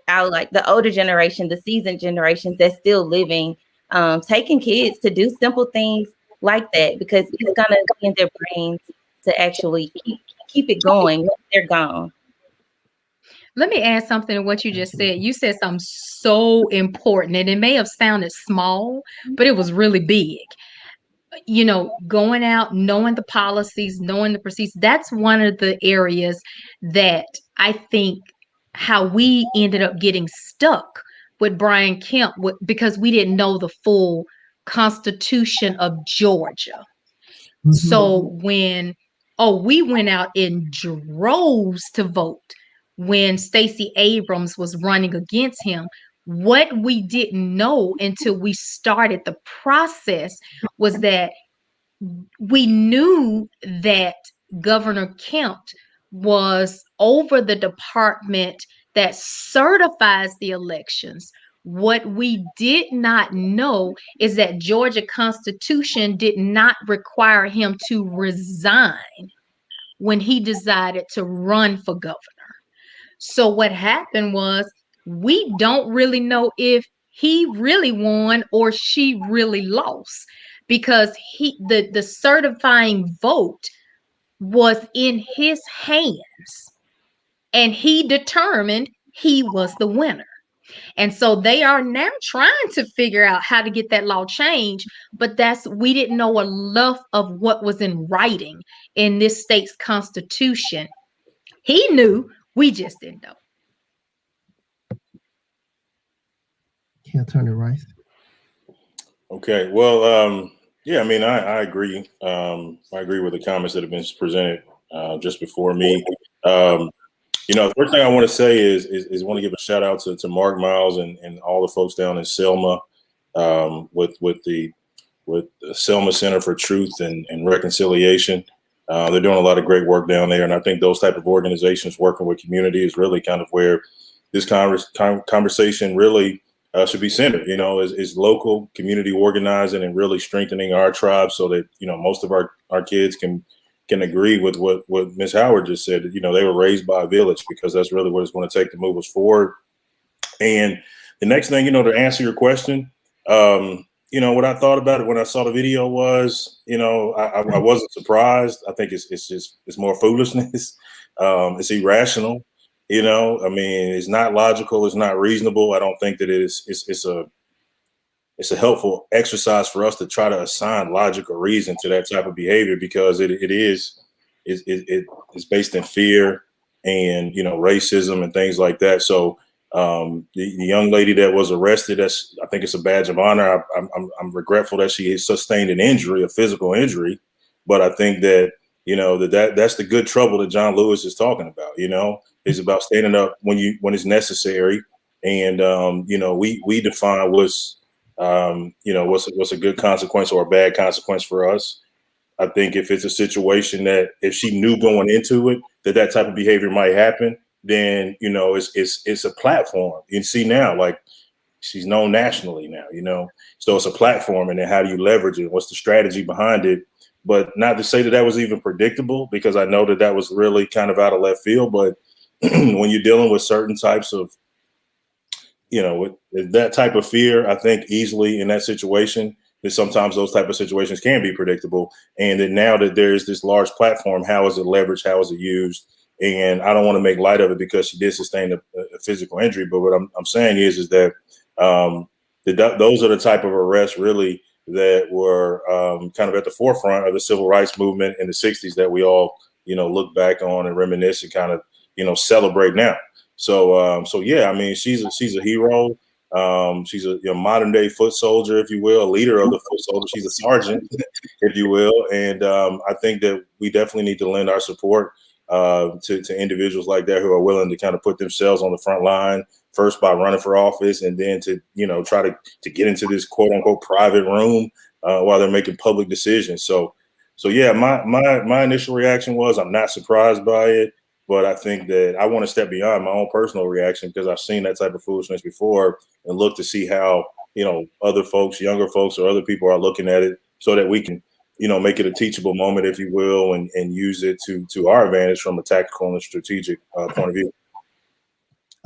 like the older generation, the seasoned generations that's still living, taking kids to do simple things like that, because it's gonna be in their brains to actually keep it going once they're gone. Let me add something to what you just said. You said something so important, and it may have sounded small, but it was really big. You know, going out, knowing the policies, knowing the procedures, that's one of the areas that I think how we ended up getting stuck with Brian Kemp because we didn't know the full Constitution of Georgia. Mm-hmm. So we went out in droves to vote when Stacey Abrams was running against him. What we didn't know until we started the process was that we knew that Governor Kemp was over the department that certifies the elections. What we did not know is that Georgia Constitution did not require him to resign when he decided to run for governor. So what happened was we don't really know if he really won or she really lost, because the certifying vote was in his hands and he determined he was the winner. And so they are now trying to figure out how to get that law changed, but we didn't know enough of what was in writing in this state's constitution. He knew, we just didn't know. Yeah, Attorney Rice. Okay, well, yeah, I mean, I agree. I agree with the comments that have been presented just before me. You know, the first thing I want to say is want to give a shout out to Mark Miles and all the folks down in Selma with the Selma Center for Truth and Reconciliation. They're doing a lot of great work down there, and I think those type of organizations working with community is really kind of where this conversation really should be centered. You know, is local community organizing and really strengthening our tribe so that, you know, most of our kids can agree with what Ms. Howard just said. You know, they were raised by a village, because that's really what it's going to take to move us forward. And the next thing, you know, to answer your question, you know, what I thought about it when I saw the video was, you know, I wasn't surprised. I think it's more foolishness. It's irrational. You know, I mean, it's not logical. It's not reasonable. I don't think that it's it's a helpful exercise for us to try to assign logic or reason to that type of behavior, because it is based in fear and, you know, racism and things like that. So the young lady that was arrested, I think it's a badge of honor. I'm regretful that she sustained an injury, a physical injury, but I think that, you know, that's the good trouble that John Lewis is talking about. You know, it's about standing up when it's necessary, and you know, we define what's you know, what's a good consequence or a bad consequence for us. I think if it's a situation that if she knew going into it that type of behavior might happen, then, you know, it's a platform. You see now, like, she's known nationally now, you know, so it's a platform, and then how do you leverage it? What's the strategy behind it? But not to say that was even predictable, because I know that was really kind of out of left field. But when you're dealing with certain types of, you know, with that type of fear, I think easily in that situation, that sometimes those type of situations can be predictable. And then now that there's this large platform, how is it leveraged? How is it used? And I don't want to make light of it because she did sustain a physical injury. But what I'm saying is that those are the type of arrests really that were kind of at the forefront of the civil rights movement in the 60s that we all, you know, look back on and reminisce and kind of, you know, celebrate now. So yeah, I mean, she's a hero. She's a modern day foot soldier, if you will, a leader of the foot soldier. She's a sergeant, if you will. And I think that we definitely need to lend our support to individuals like that who are willing to kind of put themselves on the front line, first by running for office, and then to, you know, try to get into this quote unquote private room while they're making public decisions. So yeah, my initial reaction was I'm not surprised by it, but I think that I want to step beyond my own personal reaction, because I've seen that type of foolishness before, and look to see how, you know, other folks, younger folks or other people are looking at it, so that we can, you know, make it a teachable moment, if you will, and use it to our advantage from a tactical and a strategic point of view.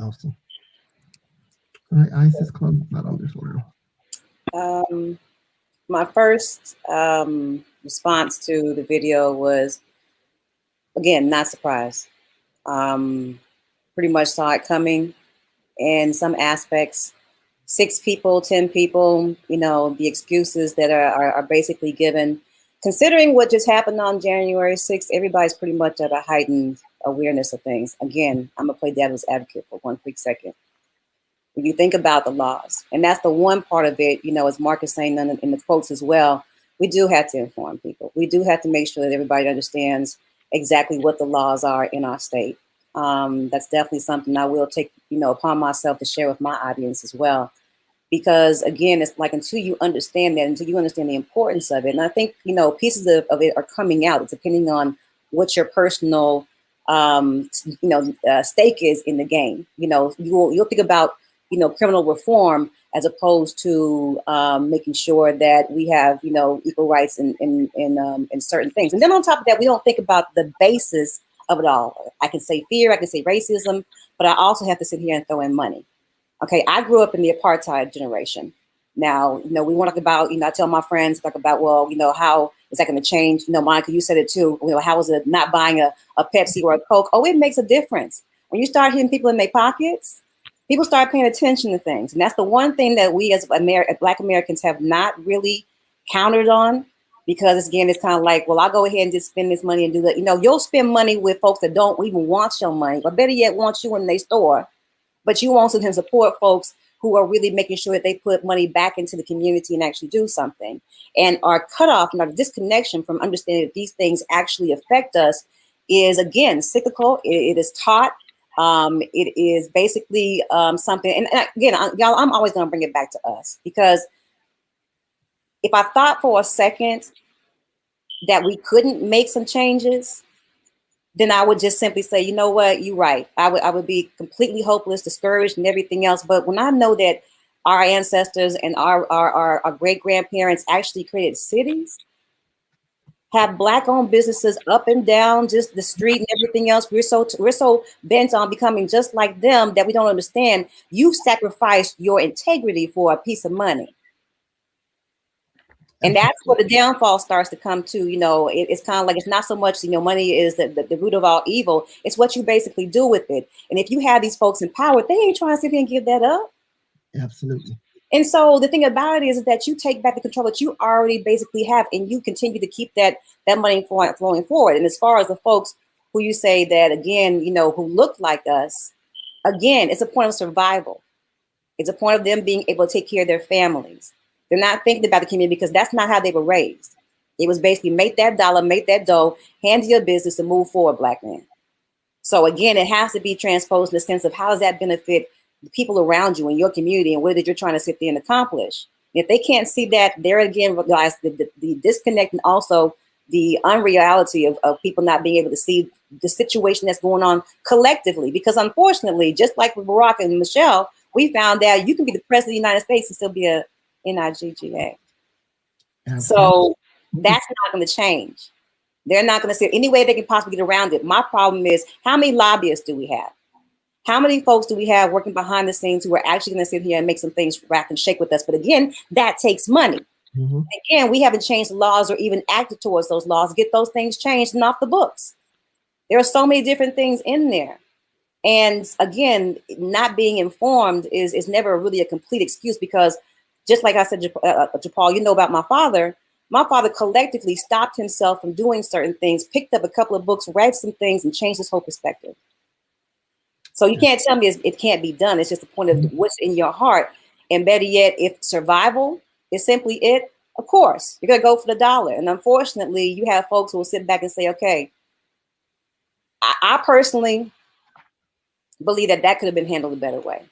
Awesome. All right, Isis, close out on this one. My first response to the video was, again, not surprised. Pretty much saw it coming in some aspects. 6 people, 10 people, you know, the excuses that are basically given. Considering what just happened on January 6th, everybody's pretty much at a heightened awareness of things. Again, I'm gonna play devil's advocate for one quick second. When you think about the laws, and that's the one part of it, you know, as Mark is saying in the quotes as well, we do have to inform people. We do have to make sure that everybody understands exactly what the laws are in our state. That's definitely something I will take, you know, upon myself to share with my audience as well. Because again, it's like, until you understand that, until you understand the importance of it, and I think, you know, pieces of it are coming out depending on what your personal, stake is in the game. You know, you'll think about, you know, criminal reform as opposed to making sure that we have, you know, equal rights in certain things. And then on top of that, we don't think about the basis of it all. I can say fear, I can say racism, but I also have to sit here and throw in money. Okay, I grew up in the apartheid generation. Now, you know, we want to talk about, you know, I tell my friends, talk about, well, you know, how is that going to change? You know, Monica, you said it too. You know, how is it not buying a Pepsi or a Coke? Oh, it makes a difference. When you start hitting people in their pockets, people start paying attention to things. And that's the one thing that we as Black Americans have not really countered on, because again, it's kind of like, well, I'll go ahead and just spend this money and do that. You know, you'll spend money with folks that don't even want your money, or better yet, want you in their store. But you want to support folks who are really making sure that they put money back into the community and actually do something. And our cutoff and our disconnection from understanding that these things actually affect us is, again, cyclical. It is taught. It is basically something. And again, y'all, I'm always going to bring it back to us, because if I thought for a second that we couldn't make some changes, then I would just simply say, you know what, you're right. I would be completely hopeless, discouraged, and everything else. But when I know that our ancestors and our great grandparents actually created cities, have Black-owned businesses up and down just the street and everything else, we're so bent on becoming just like them that we don't understand. You sacrificed your integrity for a piece of money. And that's where the downfall starts to come to. You know, it's kind of like, it's not so much, you know, money is the root of all evil. It's what you basically do with it. And if you have these folks in power, they ain't trying to sit here and give that up. Absolutely. And so the thing about it is that you take back the control that you already basically have, and you continue to keep that money flowing forward. And as far as the folks who you say that, again, you know, who look like us, again, it's a point of survival. It's a point of them being able to take care of their families. They're not thinking about the community because that's not how they were raised. It was basically make that dollar, make that dough, handle your business and move forward, black man. So again, it has to be transposed in the sense of how does that benefit the people around you in your community and what it is you're trying to sit there and accomplish. If they can't see that, there again, guys, the disconnect and also the unreality of people not being able to see the situation that's going on collectively. Because unfortunately, just like with Barack and Michelle, we found out you can be the president of the United States and still be a NIGGA. So that's not going to change. They're not going to see any way they can possibly get around it. My problem is, how many lobbyists do we have? How many folks do we have working behind the scenes who are actually going to sit here and make some things rack and shake with us? But again, that takes money. Mm-hmm. Again, we haven't changed laws or even acted towards those laws. Get those things changed and off the books. There are so many different things in there. And again, not being informed is never really a complete excuse, because just like I said, JaPaul, you know about my father collectively stopped himself from doing certain things, picked up a couple of books, read some things, and changed his whole perspective. So you can't tell me it can't be done. It's just a point of what's in your heart. And better yet, if survival is simply it, of course, you're going to go for the dollar. And unfortunately, you have folks who will sit back and say, okay, I personally believe that could have been handled a better way.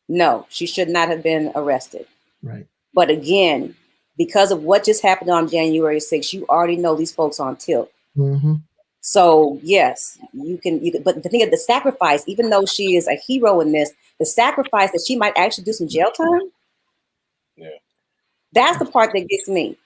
No, she should not have been arrested. Right. But again, because of what just happened on January 6th, you already know these folks on tilt. Mm-hmm. So yes, you can, but the thing of the sacrifice, even though she is a hero in this, the sacrifice that she might actually do some jail time. Yeah. That's the part that gets me.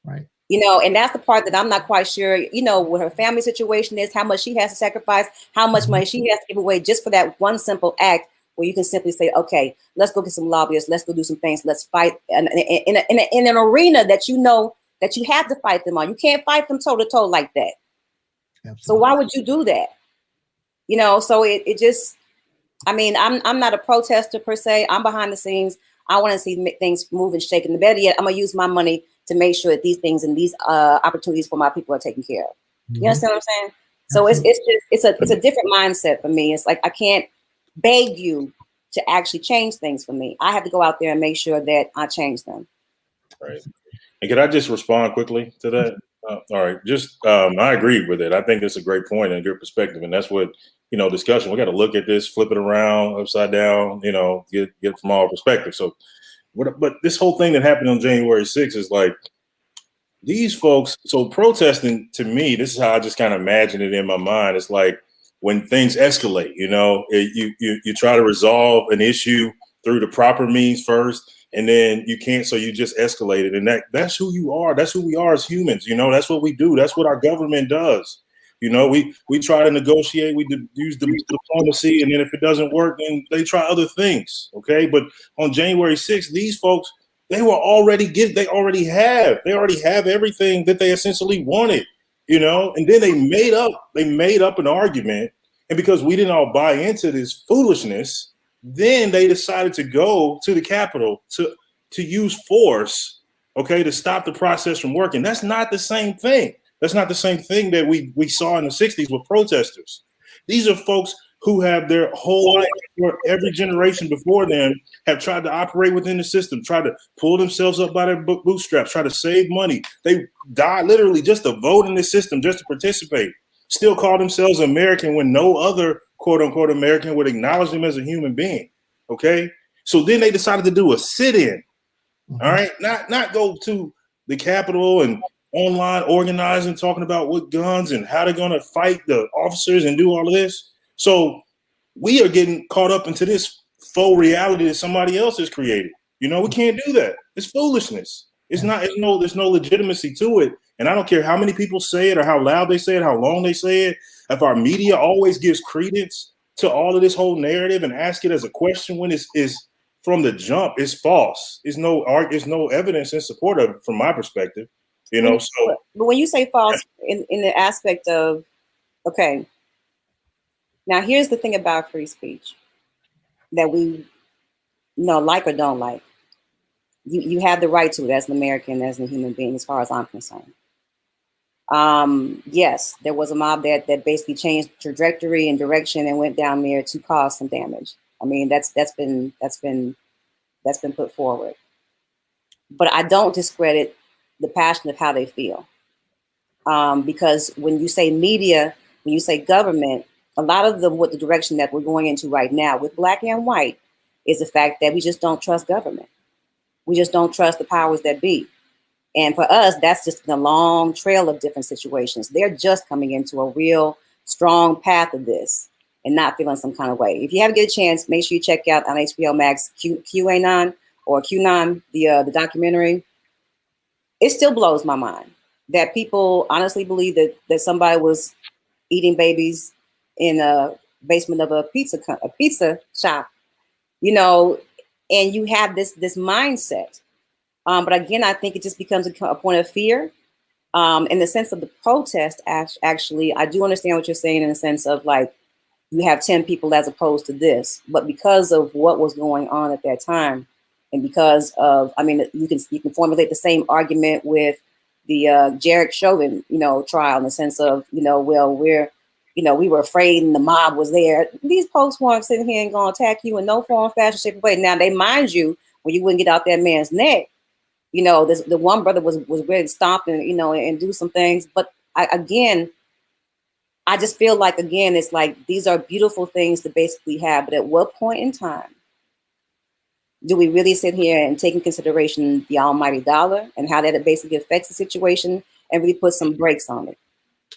Right. You know, and that's the part that I'm not quite sure, you know, what her family situation is, how much she has to sacrifice, how much money she has to give away just for that one simple act where you can simply say, okay, let's go get some lobbyists, let's go do some things, let's fight in an arena that you know that you have to fight them on. You can't fight them toe to toe like that. Absolutely. So why would you do that? You know, so it just, I mean, I'm not a protester per se. I'm behind the scenes. I want to see things move and shake. And the better yet, I'm going to use my money to make sure that these things and these opportunities for my people are taken care of. Mm-hmm. You understand what I'm saying? So it's a different mindset for me. It's like, I can't beg you to actually change things for me. I have to go out there and make sure that I change them. Right. And could I just respond quickly to that? All right. Just, I agree with it. I think it's a great point and a good perspective. And that's what, you know, discussion, we got to look at this, flip it around, upside down, you know, get it from all perspectives. So, but this whole thing that happened on January 6th is like, these folks, so protesting, to me, this is how I just kind of imagine it in my mind. It's like when things escalate, you know, you try to resolve an issue through the proper means first, and then you can't, so you just escalate it. And that's who you are. That's who we are as humans. You know, that's what we do. That's what our government does. You know, we try to negotiate, we use the diplomacy, and then if it doesn't work, then they try other things. Okay. But on January 6th, these folks, they already have everything that they essentially wanted, you know, and then they made up an argument. And because we didn't all buy into this foolishness, then they decided to go to the Capitol to use force, okay, to stop the process from working. That's not the same thing. That's not the same thing that we saw in the 60s with protesters. These are folks who have their whole life, or every generation before them, have tried to operate within the system, try to pull themselves up by their bootstraps, try to save money. They died literally just to vote in the system, just to participate. Still call themselves American when no other quote unquote American would acknowledge them as a human being. Okay. So then they decided to do a sit-in. Mm-hmm. All right. Not go to the Capitol and online organizing, talking about what guns and how they're going to fight the officers and do all of this. So we are getting caught up into this faux reality that somebody else has created. You know, we can't do that. It's foolishness. There's no legitimacy to it. And I don't care how many people say it or how loud they say it, how long they say it. If our media always gives credence to all of this whole narrative and ask it as a question when it's from the jump, it's false. There's no evidence in support of it from my perspective. You know, so. But when you say false in the aspect of, okay, now here's the thing about free speech that we like or don't like. you have the right to it as an American, as a human being, as far as I'm concerned. Yes, there was a mob that basically changed trajectory and direction and went down there to cause some damage. I mean, that's been put forward. But I don't discredit the passion of how they feel. Because when you say media, when you say government, a lot of what the direction that we're going into right now with black and white is the fact that we just don't trust government. We just don't trust the powers that be. And for us, that's just a long trail of different situations. They're just coming into a real strong path of this and not feeling some kind of way. If you haven't get a chance, make sure you check out on HBO Max QAnon or QAnon, the documentary. It still blows my mind that people honestly believe that somebody was eating babies in a basement of a pizza shop, you know, and you have this mindset. But again, I think it just becomes a point of fear. In the sense of the protest, actually, I do understand what you're saying in the sense of like, you have 10 people as opposed to this, but because of what was going on at that time, and because of, I mean, you can formulate the same argument with the Derek Chauvin, trial in the sense of, well, we were afraid and the mob was there. These folks weren't sitting here and going to attack you in no form, fashion, shape, or way. Now, they mind you, when you wouldn't get out that man's neck, the one brother was ready to stomp and, and do some things. But I just feel like, again, it's like, these are beautiful things to basically have. But at what point in time do we really sit here and take in consideration the almighty dollar and how that basically affects the situation and really put some brakes on it?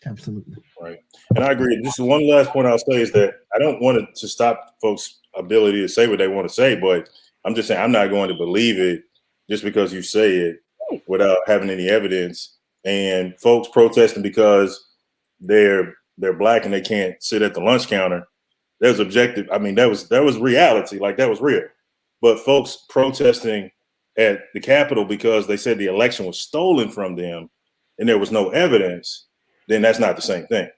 Absolutely. Right. And I agree. Just one last point I'll say is that I don't want it to stop folks' ability to say what they want to say, but I'm just saying I'm not going to believe it just because you say it without having any evidence. And folks protesting because they're black and they can't sit at the lunch counter. That was objective. I mean, that was reality. Like, that was real. But folks protesting at the Capitol because they said the election was stolen from them and there was no evidence, then that's not the same thing,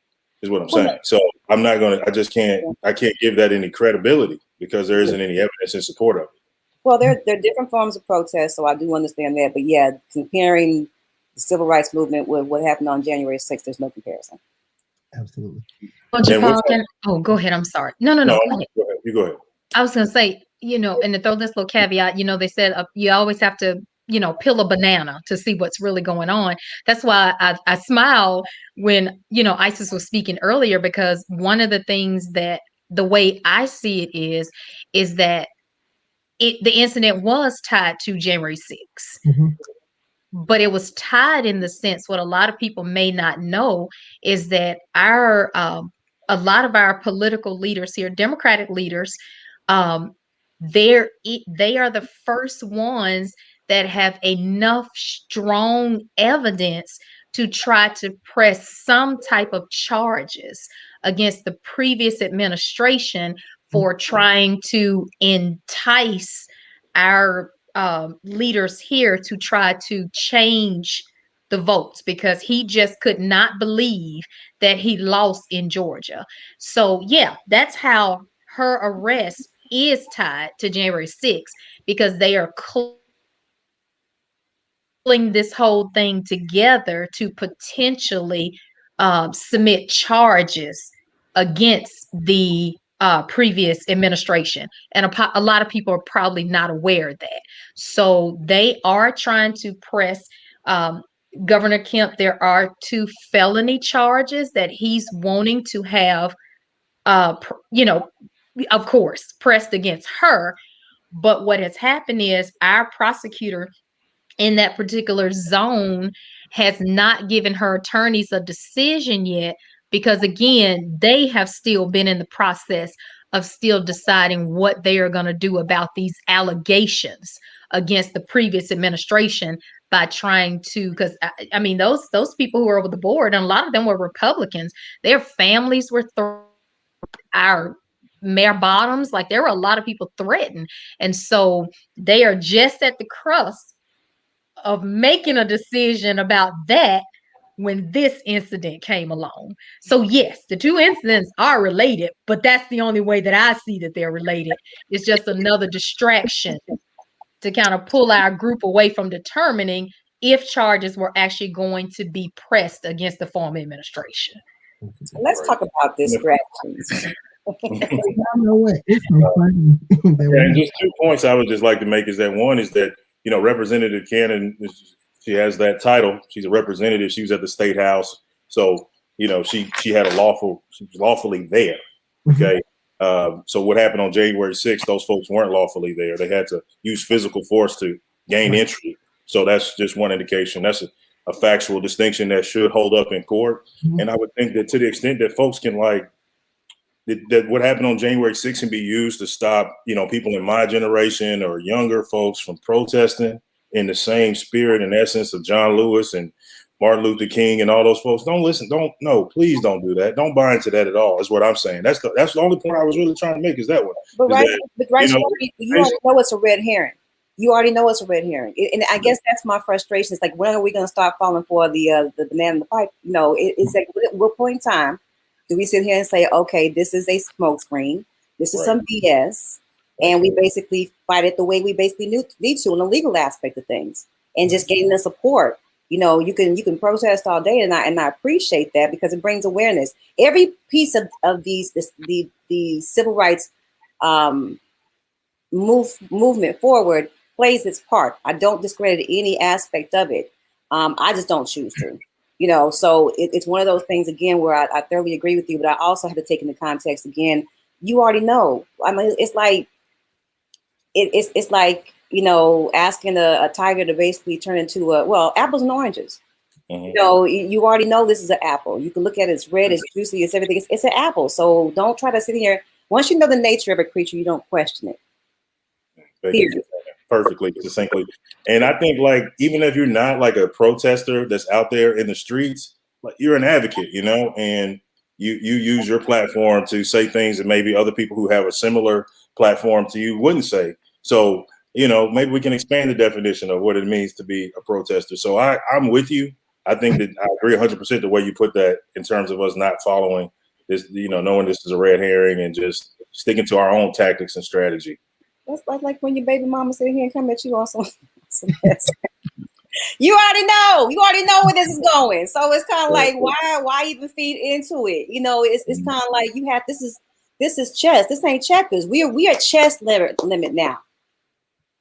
is what I'm saying. So I can't give that any credibility because there isn't any evidence in support of it. Well, there are different forms of protest, so I do understand that. But yeah, comparing the civil rights movement with what happened on January 6th, there's no comparison. Absolutely. Well, JaPaul, go ahead. I'm sorry. No, go ahead. You go ahead. I was going to say, and to throw this little caveat, they said you always have to, peel a banana to see what's really going on. That's why I smile when, Isis was speaking earlier, because one of the things that the way I see it is that the incident was tied to January 6th. Mm-hmm. But it was tied in the sense, what a lot of people may not know is that a lot of our political leaders here, Democratic leaders, they are the first ones that have enough strong evidence to try to press some type of charges against the previous administration for trying to entice our leaders here to try to change the votes, because he just could not believe that he lost in Georgia. So yeah, that's how her arrest is tied to January 6th, because they are pulling this whole thing together to potentially submit charges against the previous administration. And a lot of people are probably not aware of that. So they are trying to press Governor Kemp. There are 2 felony charges that he's wanting to have, of course, pressed against her. But what has happened is our prosecutor in that particular zone has not given her attorneys a decision yet, because again, they have still been in the process of still deciding what they are going to do about these allegations against the previous administration by trying to, because I mean, those people who were over the board, and a lot of them were Republicans, their families were our Mayor Bottoms, like there were a lot of people threatened. And so they are just at the crust of making a decision about that when this incident came along. So yes, the 2 incidents are related, but that's the only way that I see that they're related. It's just another distraction to kind of pull our group away from determining if charges were actually going to be pressed against the former administration. Let's talk about distractions. You know what? It's so funny. And just 2 points I would just like to make is that one is that, Representative Cannon, she has that title. She's a representative. She was at the State House. So, she had she was lawfully there. Okay. So what happened on January 6th, those folks weren't lawfully there. They had to use physical force to gain entry. So that's just one indication. That's a factual distinction that should hold up in court. And I would think that to the extent that folks can that what happened on January 6th can be used to stop, people in my generation or younger folks from protesting in the same spirit and essence of John Lewis and Martin Luther King and all those folks. Please don't do that. Don't buy into that at all, is what I'm saying. That's the only point I was really trying to make is that one. But you already know it's a red herring. You already know it's a red herring. And I guess that's my frustration. It's like, when are we going to start falling for the banana in the pipe? It's like, what point in time do we sit here and say, okay, this is a smokescreen, this is some BS, and we basically fight it the way we basically need to in the legal aspect of things, and just getting the support. You can protest all day, and I appreciate that because it brings awareness. Every piece of the civil rights movement forward plays its part. I don't discredit any aspect of it. I just don't choose to. So it's one of those things, again, where I thoroughly agree with you, but I also have to take into context, again, you already know. I mean, it's like, it's like, asking a tiger to basically turn into apples and oranges. Mm-hmm. You already know this is an apple. You can look at it, it's red, it's juicy, it's everything. It's an apple. So don't try to sit here. Once you know the nature of a creature, you don't question it. Perfectly, succinctly. And I think, even if you're not a protester that's out there in the streets, you're an advocate, and you use your platform to say things that maybe other people who have a similar platform to you wouldn't say. So, maybe we can expand the definition of what it means to be a protester. So I'm with you. I think that I agree 100% the way you put that in terms of us not following this, knowing this is a red herring and just sticking to our own tactics and strategy. That's like when your baby mama sit here and come at you on some you already know where this is going. So it's kind of like, why even feed into it? It's kind of like this is chess. This ain't checkers. We are chess limit now.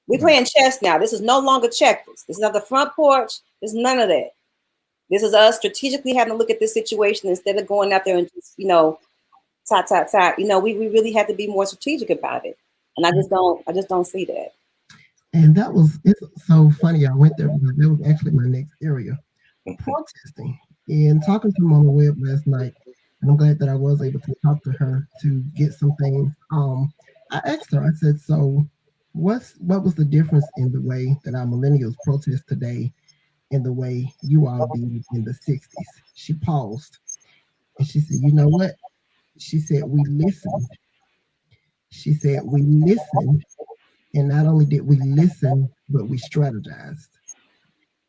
We're playing chess now. This is no longer checkers. This is not the front porch. There's none of that. This is us strategically having to look at this situation instead of going out there and just, tot. We really have to be more strategic about it. And I just don't see that. And it's so funny. I went there because that was actually my next area, protesting. And talking to Mama Webb last night, and I'm glad that I was able to talk to her to get some things. I asked her, I said, so what was the difference in the way that our millennials protest today and the way you all did in the 60s? She paused and she said, you know what? She said, we listened. She said, we listened, and not only did we listen, but we strategized.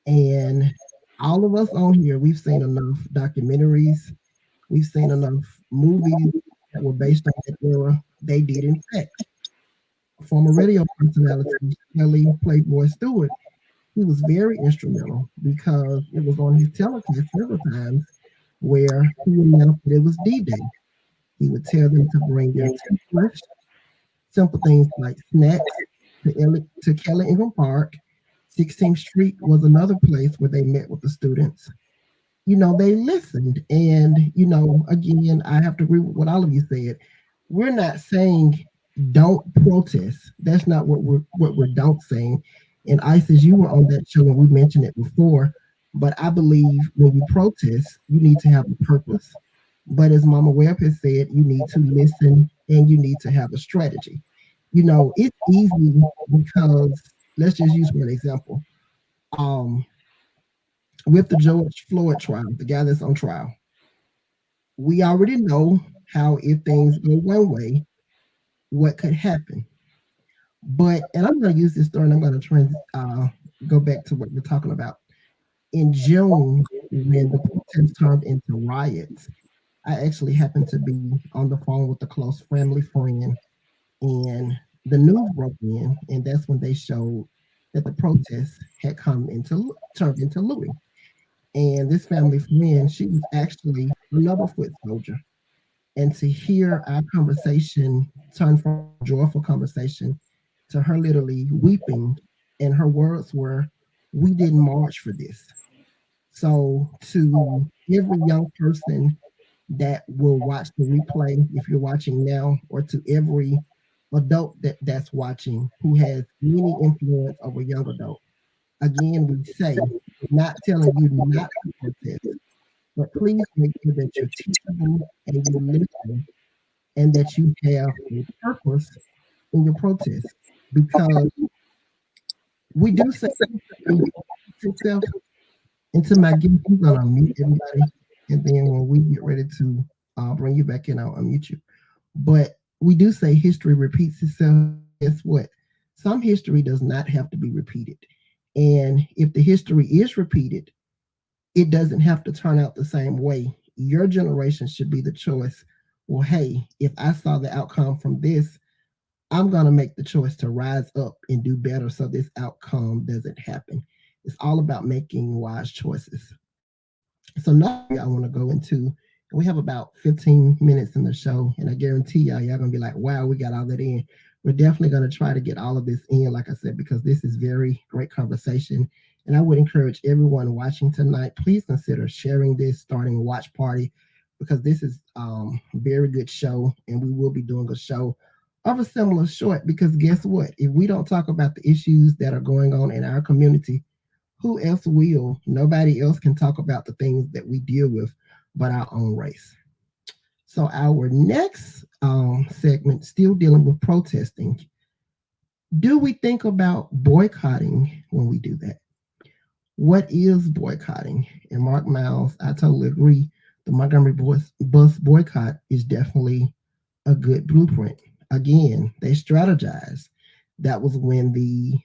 And all of us on here, we've seen enough documentaries, we've seen enough movies that were based on that era. They did, in fact. Former radio personality, Kelly Playboy Stewart, he was very instrumental because it was on his telecast several times where he announced that it was D-Day. He would tell them to bring their toothbrush, simple things like snacks to Kelly Ingram Park. 16th Street was another place where they met with the students. They listened. And, again, I have to agree with what all of you said. We're not saying don't protest. That's not what we're don't saying. And Isis, you were on that show and we mentioned it before. But I believe when you protest, you need to have a purpose. But as Mama Webb has said, you need to listen and you need to have a strategy. It's easy because let's just use one example. With the George Floyd trial, the guy that's on trial, we already know how if things go one way, what could happen. And I'm going to use this story and I'm going to go back to what we're talking about. In June, when the protests turned into riots, I actually happened to be on the phone with a close family friend, and the news broke in, and that's when they showed that the protests had turned into looting. And this family friend, she was actually another foot soldier. And to hear our conversation turn from a joyful conversation to her literally weeping, and her words were, "We didn't march for this." So, to every young person that will watch the replay, if you're watching now, or to every adult that's watching who has any influence over young adult, again, we say, not telling you not to protest, but please make sure that you're teachable and you listen and that you have a purpose in your protest. Because we do say itself into my gift, I'm gonna unmute everybody, and then when we get ready to bring you back in, I'll unmute you. But we do say history repeats itself. Guess what? Some history does not have to be repeated. And if the history is repeated, it doesn't have to turn out the same way. Your generation should be the choice. Well, hey, if I saw the outcome from this, I'm going to make the choice to rise up and do better so this outcome doesn't happen. It's all about making wise choices. So now I want to go into, we have about 15 minutes in the show, and I guarantee y'all going to be like, wow, we got all that in. We're definitely going to try to get all of this in, like I said, because this is very great conversation. And I would encourage everyone watching tonight, please consider sharing this, starting a watch party, because this is a very good show, and we will be doing a show of a similar sort, because guess what? If we don't talk about the issues that are going on in our community, who else will? Nobody else can talk about the things that we deal with but our own race. So our next segment, still dealing with protesting. Do we think about boycotting when we do that? What is boycotting? And Mark Miles, I totally agree. The Montgomery bus boycott is definitely a good blueprint. Again, they strategized. That was when the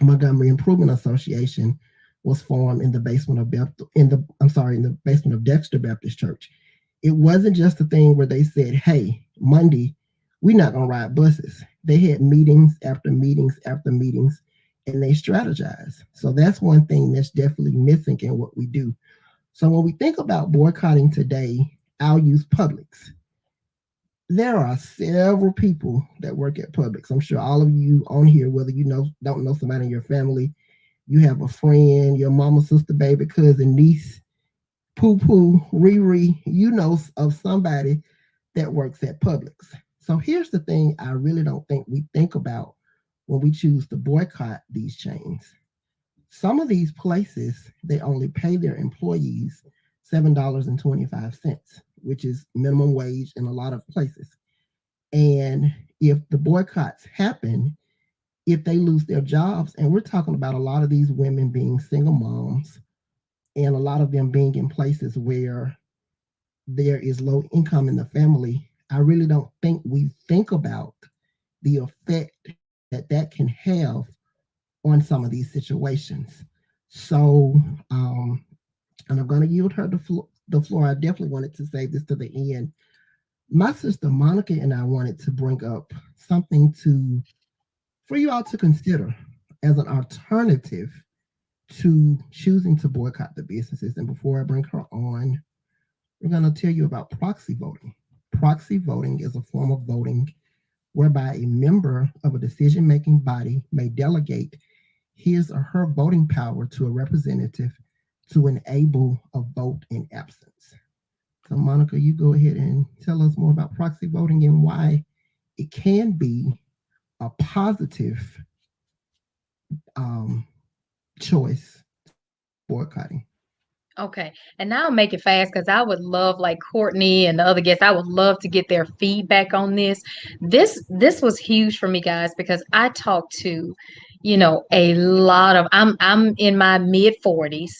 Montgomery Improvement Association was formed in the basement of in the basement of Dexter Baptist Church. It wasn't just a thing where they said, "Hey, Monday, we're not gonna ride buses." They had meetings after meetings after meetings, and they strategized. So that's one thing that's definitely missing in what we do. So when we think about boycotting today, I'll use Publix. There are several people that work at Publix. I'm sure all of you on here, whether you don't know somebody in your family, you have a friend, your mama, sister, baby, cousin, niece, poo-poo, Riri, you know of somebody that works at Publix. So here's the thing I really don't think we think about when we choose to boycott these chains. Some of these places, they only pay their employees $7.25, which is minimum wage in a lot of places. And if the boycotts happen, if they lose their jobs, and we're talking about a lot of these women being single moms, and a lot of them being in places where there is low income in the family, I really don't think we think about the effect that can have on some of these situations. So, and I'm going to yield her the floor. I definitely wanted to say this to the end. My sister Monica and I wanted to bring up something for you all to consider as an alternative to choosing to boycott the businesses. And before I bring her on, we're going to tell you about proxy voting. Proxy voting is a form of voting whereby a member of a decision-making body may delegate his or her voting power to a representative to enable a vote in absence. So Monica, you go ahead and tell us more about proxy voting and why it can be a positive choice boycotting. Okay, and now I'll make it fast because I would love, like Courtney and the other guests, I would love to get their feedback on this. This was huge for me, guys, because I talked to, a lot of. I'm in my mid 40s,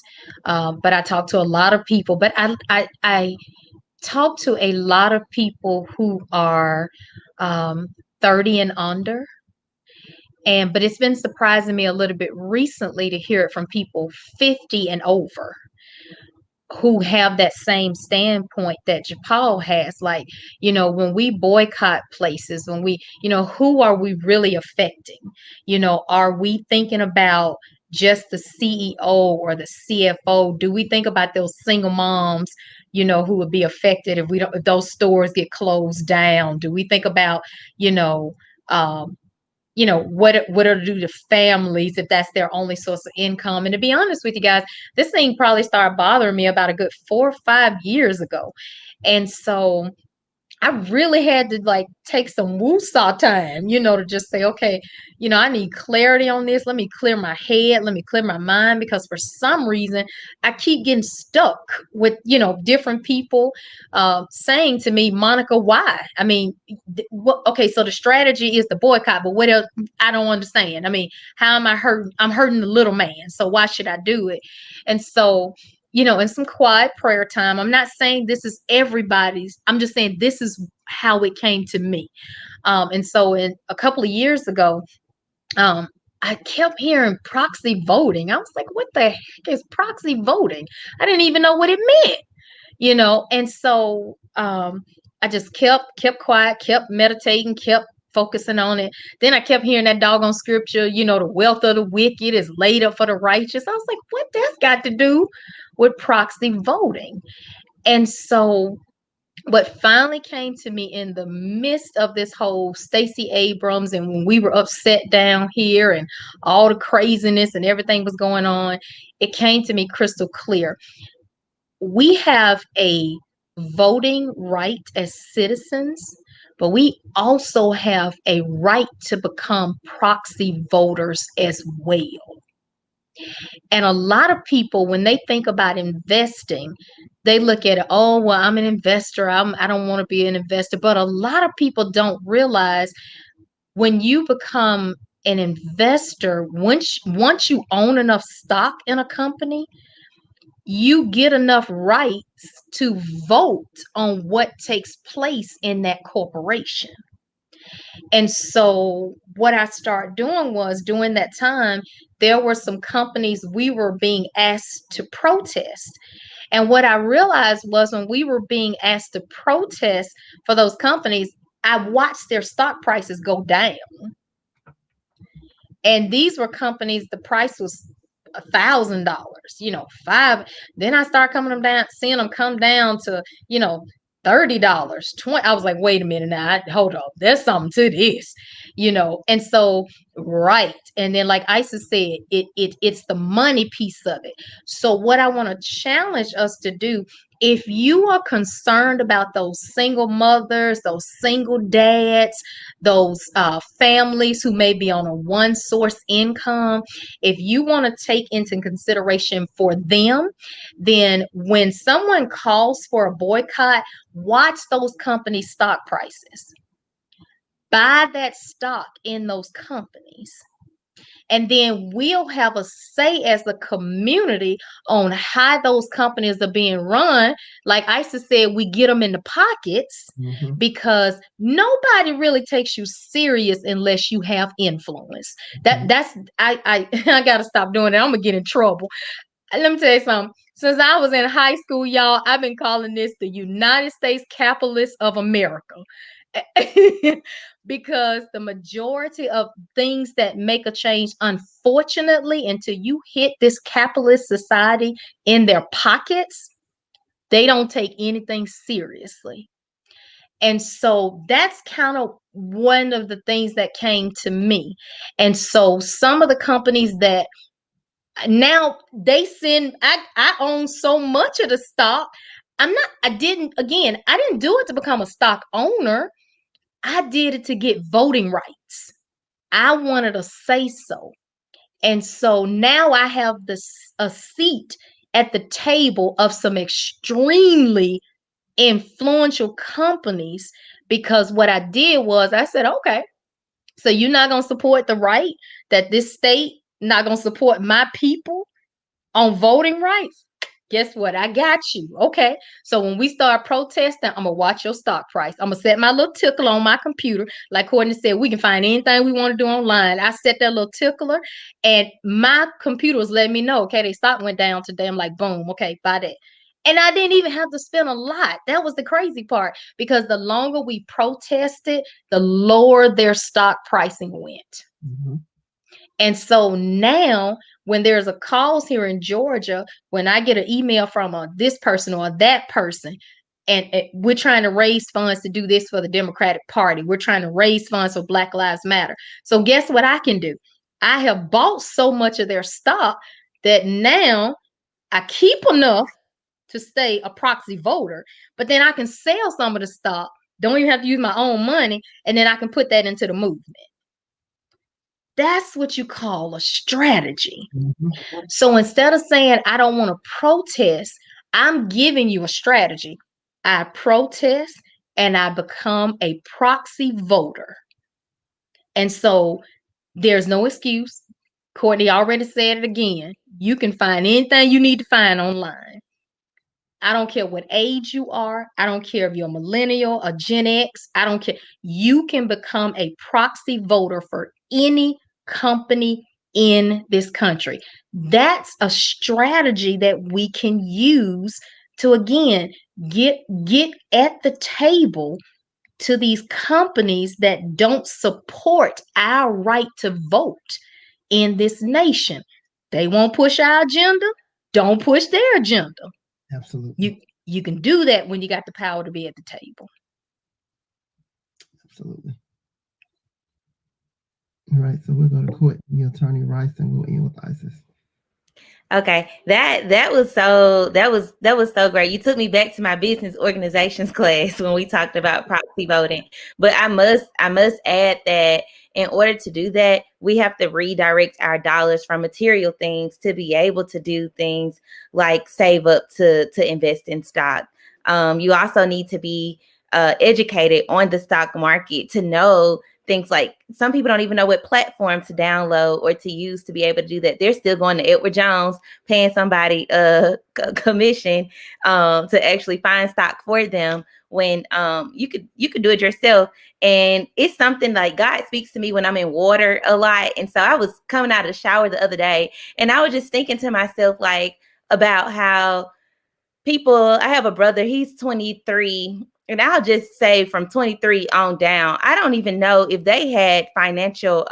but I talked to a lot of people. But I talked to a lot of people who are 30 and under. But it's been surprising me a little bit recently to hear it from people 50 and over. who have that same standpoint that JaPaul has. Like, when we boycott places, when we, who are we really affecting? Are we thinking about just the CEO or the CFO? Do we think about those single moms, who would be affected if those stores get closed down? Do we think about, um, what it'll do to families if that's their only source of income? And to be honest with you guys, this thing probably started bothering me about a good 4 or 5 years ago. And so I really had to like take some woosah time, to just say, okay, I need clarity on this. Let me clear my head. Let me clear my mind, because for some reason I keep getting stuck with, different people saying to me, Monica, why? I mean, okay, so the strategy is the boycott, but what else? I don't understand. I mean, how am I hurting? I'm hurting the little man. So why should I do it? And so, in some quiet prayer time, I'm not saying this is everybody's, I'm just saying this is how it came to me. And so in a couple of years ago, I kept hearing proxy voting. I was like, what the heck is proxy voting? I didn't even know what it meant, and so I just kept quiet, kept meditating, kept focusing on it. Then I kept hearing that doggone scripture, the wealth of the wicked is laid up for the righteous. I was like, what that's got to do with proxy voting? And so what finally came to me in the midst of this whole Stacey Abrams, and when we were upset down here and all the craziness and everything was going on, it came to me crystal clear. We have a voting right as citizens, but we also have a right to become proxy voters as well. And a lot of people, when they think about investing, they look at it, oh, well, I'm an investor. I don't want to be an investor. But a lot of people don't realize when you become an investor, once you own enough stock in a company, you get enough rights to vote on what takes place in that corporation. And so what I started doing was, during that time, there were some companies we were being asked to protest. And what I realized was, when we were being asked to protest for those companies, I watched their stock prices go down. And these were companies, the price was $1,000, five. Then I started seeing them come down to, $30, $20. I was like, wait a minute now, hold up, there's something to this, and so, right. And then, like Isis said, it's the money piece of it. So what I want to challenge us to do, if you are concerned about those single mothers, those single dads, those families who may be on a one source income, if you want to take into consideration for them, then when someone calls for a boycott, watch those companies' stock prices. Buy that stock in those companies. And then we'll have a say as a community on how those companies are being run. Like Isis said, we get them in the pockets, because nobody really takes you serious unless you have influence. That's I gotta stop doing it. I'm gonna get in trouble. Let me tell you something. Since I was in high school, y'all, I've been calling this the United States capitalists of America. Because the majority of things that make a change, unfortunately, until you hit this capitalist society in their pockets, they don't take anything seriously. And so that's kind of one of the things that came to me. And so some of the companies that now I own so much of the stock. I didn't do it to become a stock owner. I did it to get voting rights. I wanted a say so. And so now I have a seat at the table of some extremely influential companies, because what I did was I said, okay, so you're not going to support the right that this state not going to support my people on voting rights? Guess what? I got you. Okay. So when we start protesting, I'm going to watch your stock price. I'm going to set my little tickler on my computer. Like Courtney said, we can find anything we want to do online. I set that little tickler, and my computer was letting me know, okay, their stock went down today. I'm like, boom. Okay, buy that. And I didn't even have to spend a lot. That was the crazy part, because the longer we protested, the lower their stock pricing went. Mm-hmm. And so now, when there's a cause here in Georgia, when I get an email from this person or that person, and we're trying to raise funds to do this for the Democratic Party, we're trying to raise funds for Black Lives Matter. So guess what I can do? I have bought so much of their stock that now I keep enough to stay a proxy voter, but then I can sell some of the stock, don't even have to use my own money, and then I can put that into the movement. That's what you call a strategy. Mm-hmm. So instead of saying, I don't want to protest, I'm giving you a strategy. I protest and I become a proxy voter. And so there's no excuse. Courtney already said it again. You can find anything you need to find online. I don't care what age you are. I don't care if you're a millennial, a Gen X. I don't care. You can become a proxy voter for any company in this country. That's a strategy that we can use to, again, get at the table to these companies that don't support our right to vote in this nation. They won't push our agenda. Don't push their agenda. Absolutely. You can do that when you got the power to be at the table. Absolutely. All right, so we'll go to Courtney, Attorney Rice, and we'll end with Isis. Okay, that was so great. You took me back to my business organizations class when we talked about proxy voting. But I must add that in order to do that, we have to redirect our dollars from material things to be able to do things like save up to invest in stock. You also need to be educated on the stock market to know things like, some people don't even know what platform to download or to use to be able to do that. They're still going to Edward Jones, paying somebody a commission to actually find stock for them, when you could do it yourself. And it's something like, God speaks to me when I'm in water a lot. And so I was coming out of the shower the other day, and I was just thinking to myself, like, about how I have a brother, he's 23. And I'll just say from 23 on down, I don't even know if they had financial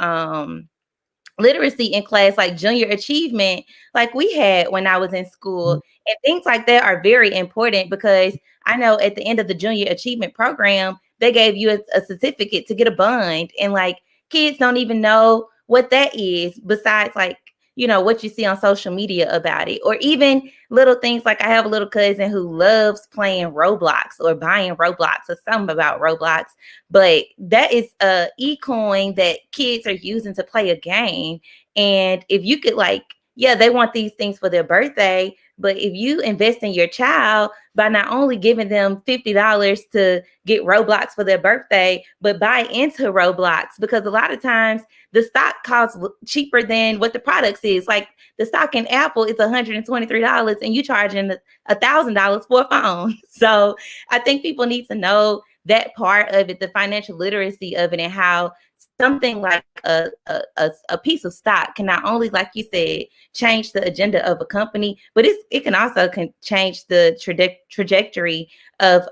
literacy in class, like junior achievement, like we had when I was in school. And things like that are very important, because I know at the end of the junior achievement program, they gave you a certificate to get a bond. And like, kids don't even know what that is, besides like, what you see on social media about it, or even little things like, I have a little cousin who loves playing Roblox or buying Roblox or something about Roblox, but that is a e-coin that kids are using to play a game. And if you could, like, yeah, they want these things for their birthday, but if you invest in your child by not only giving them $50 to get Roblox for their birthday, but buy into Roblox, because a lot of times the stock costs cheaper than what the products is. Like, the stock in Apple is $123 and you charging $1,000 for a phone. So I think people need to know that part of it, the financial literacy of it, and how something like a piece of stock can not only, like you said, change the agenda of a company, but it can also change the trajectory of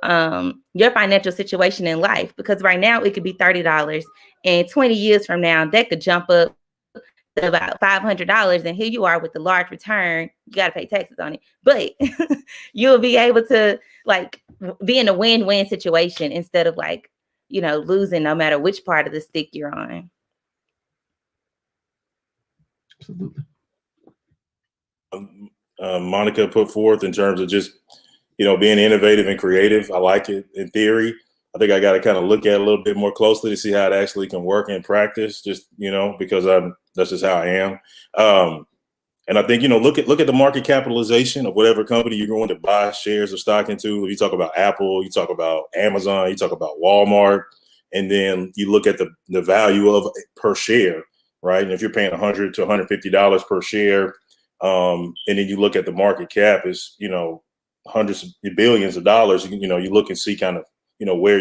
your financial situation in life. Because right now it could be $30, and 20 years from now that could jump up to about $500, and here you are with the large return. You got to pay taxes on it, but you'll be able to, like, be in a win-win situation instead of, like, losing no matter which part of the stick you're on. Absolutely. Monica put forth in terms of just, being innovative and creative. I like it in theory. I think I got to kind of look at it a little bit more closely to see how it actually can work in practice, just, because that's just how I am. And I think, look at the market capitalization of whatever company you're going to buy shares of stock into. If you talk about Apple, you talk about Amazon, you talk about Walmart, and then you look at the value of per share, right? And if you're paying $100 to $150 per share, and then you look at the market cap is, hundreds of billions of dollars, you look and see kind of, where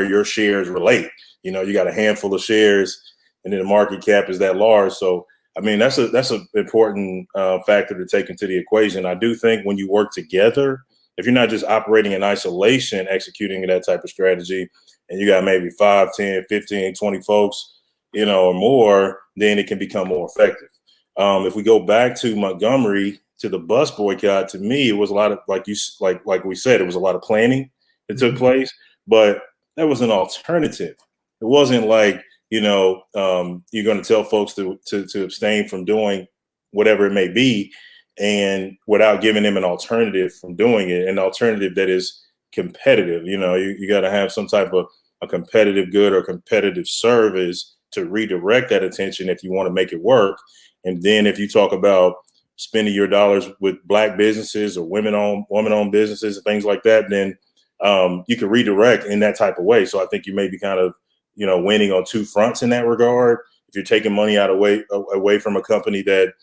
your shares relate. You got a handful of shares, and then the market cap is that large. So, I mean, that's an important factor to take into the equation. I do think when you work together, if you're not just operating in isolation, executing that type of strategy, and you got maybe 5, 10, 15, 20 folks, or more, then it can become more effective. If we go back to Montgomery, to the bus boycott, to me, it was a lot of, like we said, it was a lot of planning that took place, but that was an alternative. It wasn't like, you're going to tell folks to abstain from doing whatever it may be, and without giving them an alternative from doing it, an alternative that is competitive. You got to have some type of a competitive good or competitive service to redirect that attention if you want to make it work. And then if you talk about spending your dollars with Black businesses or women-owned businesses and things like that, then you can redirect in that type of way. So I think you may be kind of, winning on two fronts in that regard. If you're taking money away from a company that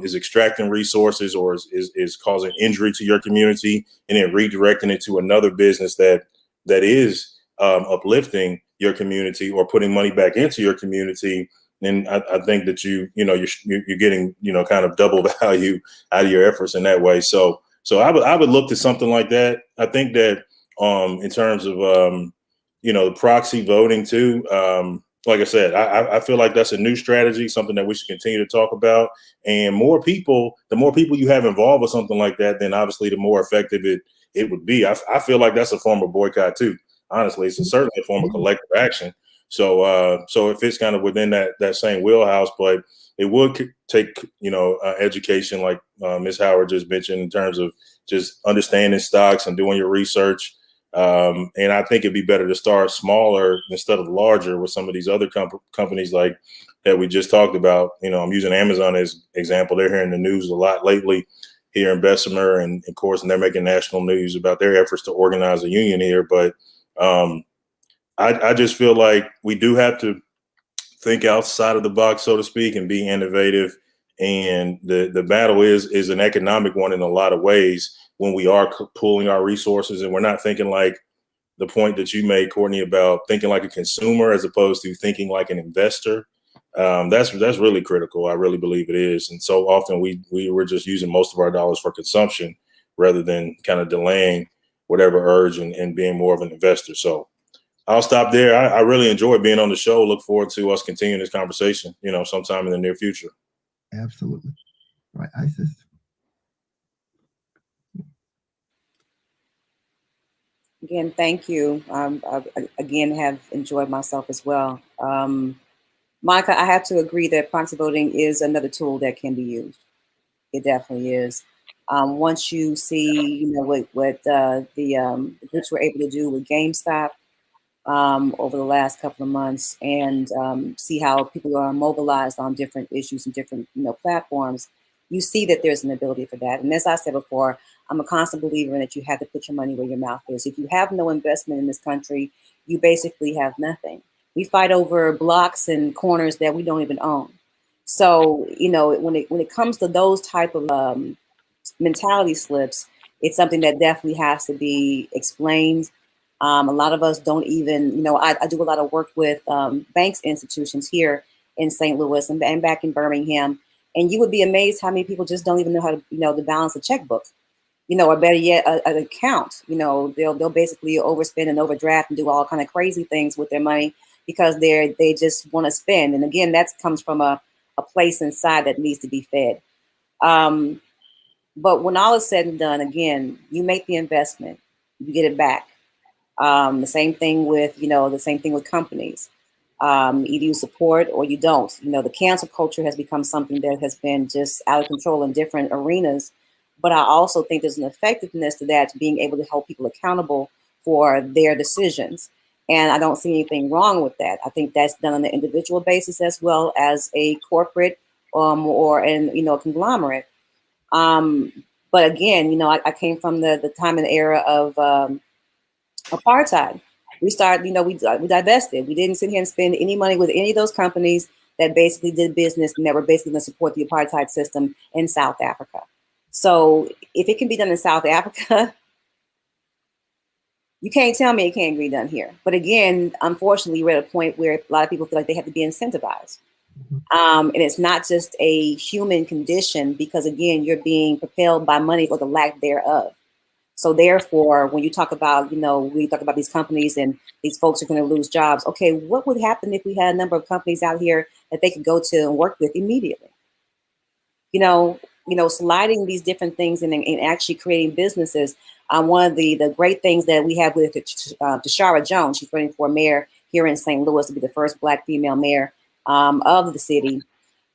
is extracting resources or is causing injury to your community, and then redirecting it to another business that is uplifting your community or putting money back into your community, then I think that you're getting kind of double value out of your efforts in that way. So I would look to something like that. I think that in terms of the proxy voting too. Like I said, I feel like that's a new strategy, something that we should continue to talk about. And the more people you have involved with something like that, then obviously the more effective it would be. I feel like that's a form of boycott too. Honestly, it's certainly a form of collective action. So it fits kind of within that same wheelhouse, but it would take, education like Ms. Howard just mentioned, in terms of just understanding stocks and doing your research. And I think it'd be better to start smaller instead of larger with some of these other companies like that we just talked about. I'm using Amazon as example. They're here in the news a lot lately here in Bessemer, and of course, and they're making national news about their efforts to organize a union here. But I just feel like we do have to think outside of the box, so to speak, and be innovative. And the battle is an economic one in a lot of ways, when we are pooling our resources and we're not thinking like the point that you made, Courtney, about thinking like a consumer as opposed to thinking like an investor. That's really critical. I really believe it is. And so often we're just using most of our dollars for consumption rather than kind of delaying whatever urge and being more of an investor. So I'll stop there. I really enjoyed being on the show. Look forward to us continuing this conversation, sometime in the near future. Absolutely. Right, Isis? Again, thank you. I again have enjoyed myself as well. Monica, I have to agree that proxy voting is another tool that can be used. It definitely is. Once you see, what the groups were able to do with GameStop over the last couple of months, and see how people are mobilized on different issues and different platforms, you see that there's an ability for that. And as I said before, I'm a constant believer in that you have to put your money where your mouth is. If you have no investment in this country, you basically have nothing. We fight over blocks and corners that we don't even own. So, when it comes to those type of mentality slips, it's something that definitely has to be explained. A lot of us don't even, I do a lot of work with banks institutions here in St. Louis and back in Birmingham. And you would be amazed how many people just don't even know how to, to balance a checkbook, or better yet, an account. They'll basically overspend and overdraft and do all kind of crazy things with their money because they just want to spend. And again, that comes from a place inside that needs to be fed. But when all is said and done, again, you make the investment, you get it back. The same thing with, companies. Either you support or you don't. The cancel culture has become something that has been just out of control in different arenas. But I also think there's an effectiveness to that, to being able to hold people accountable for their decisions. And I don't see anything wrong with that. I think that's done on an individual basis as well as a corporate or a conglomerate. But again, I came from the time and era of apartheid. We started, we divested. We didn't sit here and spend any money with any of those companies that basically did business and that were basically going to support the apartheid system in South Africa. So if it can be done in South Africa, you can't tell me it can't be done here. But again, unfortunately, we're at a point where a lot of people feel like they have to be incentivized. And it's not just a human condition because, again, you're being propelled by money or the lack thereof. So therefore, when you talk about, these companies and these folks are going to lose jobs, okay, what would happen if we had a number of companies out here that they could go to and work with immediately? Sliding these different things and actually creating businesses. One of the great things that we have with Tashara Jones, she's running for mayor here in St. Louis to be the first Black female mayor of the city.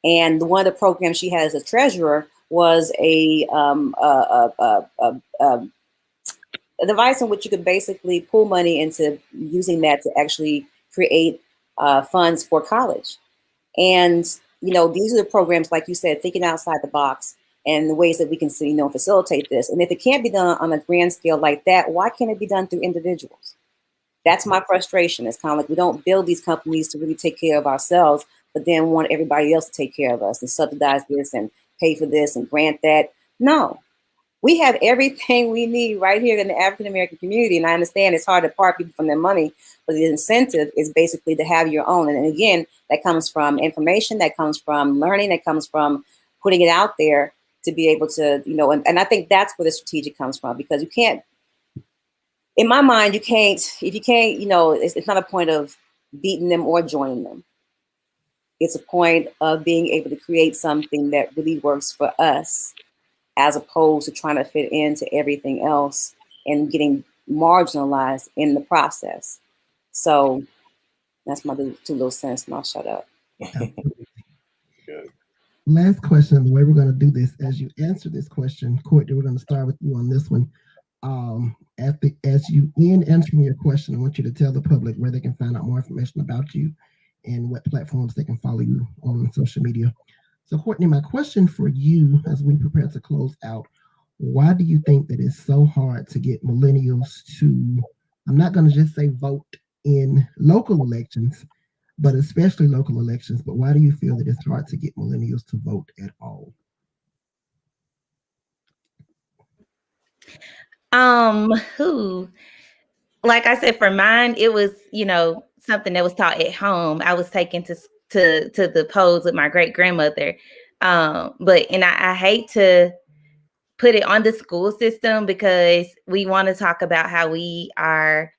And one of the programs she has as treasurer was a device in which you could basically pull money into using that to actually create funds for college. And, these are the programs, like you said, thinking outside the box and the ways that we can, facilitate this. And if it can't be done on a grand scale like that, why can't it be done through individuals? That's my frustration. It's kind of like we don't build these companies to really take care of ourselves, but then want everybody else to take care of us and subsidize this and pay for this and grant that. No, we have everything we need right here in the African-American community. And I understand it's hard to part people from their money, but the incentive is basically to have your own. And again, that comes from information, that comes from learning, that comes from putting it out there to be able to, and I think that's where the strategic comes from, because you can't, in my mind, if you can't, it's not a point of beating them or joining them. It's a point of being able to create something that really works for us, as opposed to trying to fit into everything else and getting marginalized in the process. So that's my 2 little cents, and I'll shut up. Last question, the way we're going to do this, as you answer this question, Courtney, we're going to start with you on this one. As you in answering your question, I want you to tell the public where they can find out more information about you and what platforms they can follow you on social media. So Courtney, my question for you as we prepare to close out, why do you think that it's so hard to get millennials to, I'm not going to just say vote in local elections, but especially local elections, but why do you feel that it's hard to get millennials to vote at all? Like I said, for mine, it was, something that was taught at home. I was taken to the polls with my great grandmother. I hate to put it on the school system, because we want to talk about how we are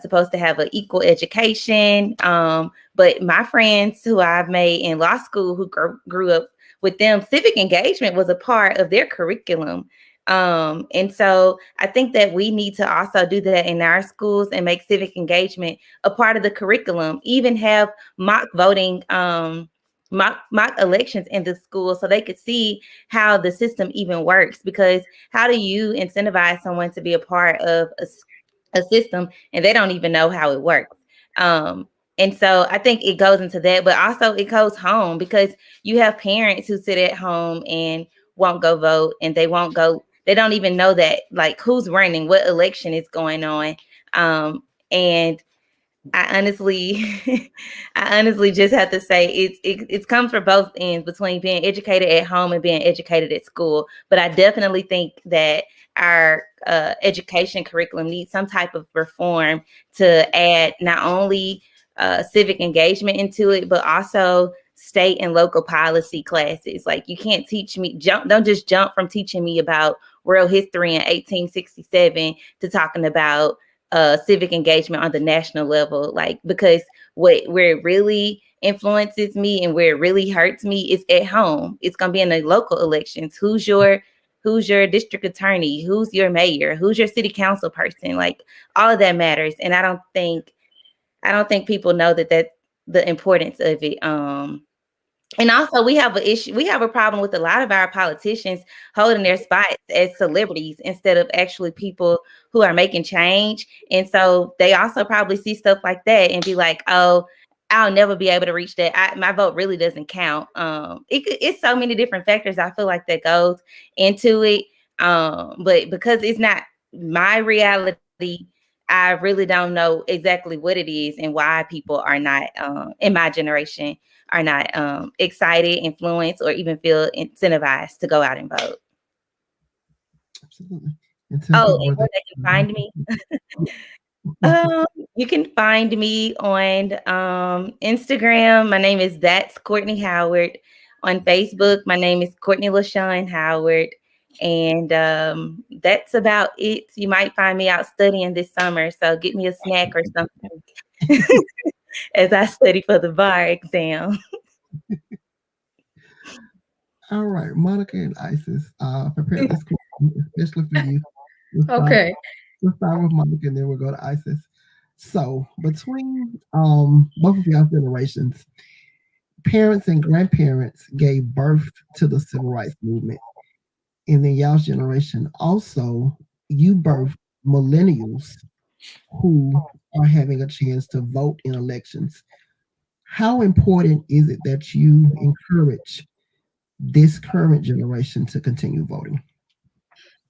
supposed to have an equal education. But my friends who I've made in law school, who grew up with them, civic engagement was a part of their curriculum. And so I think that we need to also do that in our schools and make civic engagement a part of the curriculum, even have mock voting, mock elections in the school, so they could see how the system even works. Because how do you incentivize someone to be a part of a system and they don't even know how it works? And so I think it goes into that, but also it goes home, because you have parents who sit at home and won't go vote, and they won't go. They don't even know that, like, who's running, what election is going on. And I honestly just have to say it comes from both ends, between being educated at home and being educated at school. But I definitely think that our education curriculum needs some type of reform to add not only civic engagement into it, but also state and local policy classes. Like, you can't teach me, don't just jump from teaching me about world history in 1867 to talking about civic engagement on the national level. Like, because where it really influences me and where it really hurts me is at home. It's going to be in the local elections. Who's your district attorney? Who's your mayor? Who's your city council person? Like, all of that matters. And I don't think people know that the importance of it. And also, we have a problem with a lot of our politicians holding their spots as celebrities instead of actually people who are making change. And so they also probably see stuff like that and be like, oh, I'll never be able to reach that. My vote really doesn't count. It's so many different factors I feel like that goes into it. But because it's not my reality, I really don't know exactly what it is and why people are not, in my generation, are not excited, influenced, or even feel incentivized to go out and vote. Absolutely. And where they can find me. You can find me on Instagram. My name is That's Courtney Howard. On Facebook, my name is Courtney LaShawn Howard. And that's about it. You might find me out studying this summer, so get me a snack or something as I study for the bar exam. All right, Monica and Isis, prepare this question, especially for you. Okay. We'll start with Monica and then we'll go to Isis. So between both of y'all generations, parents and grandparents gave birth to the civil rights movement. And then y'all's generation also, you birthed millennials who are having a chance to vote in elections. How important is it that you encourage this current generation to continue voting?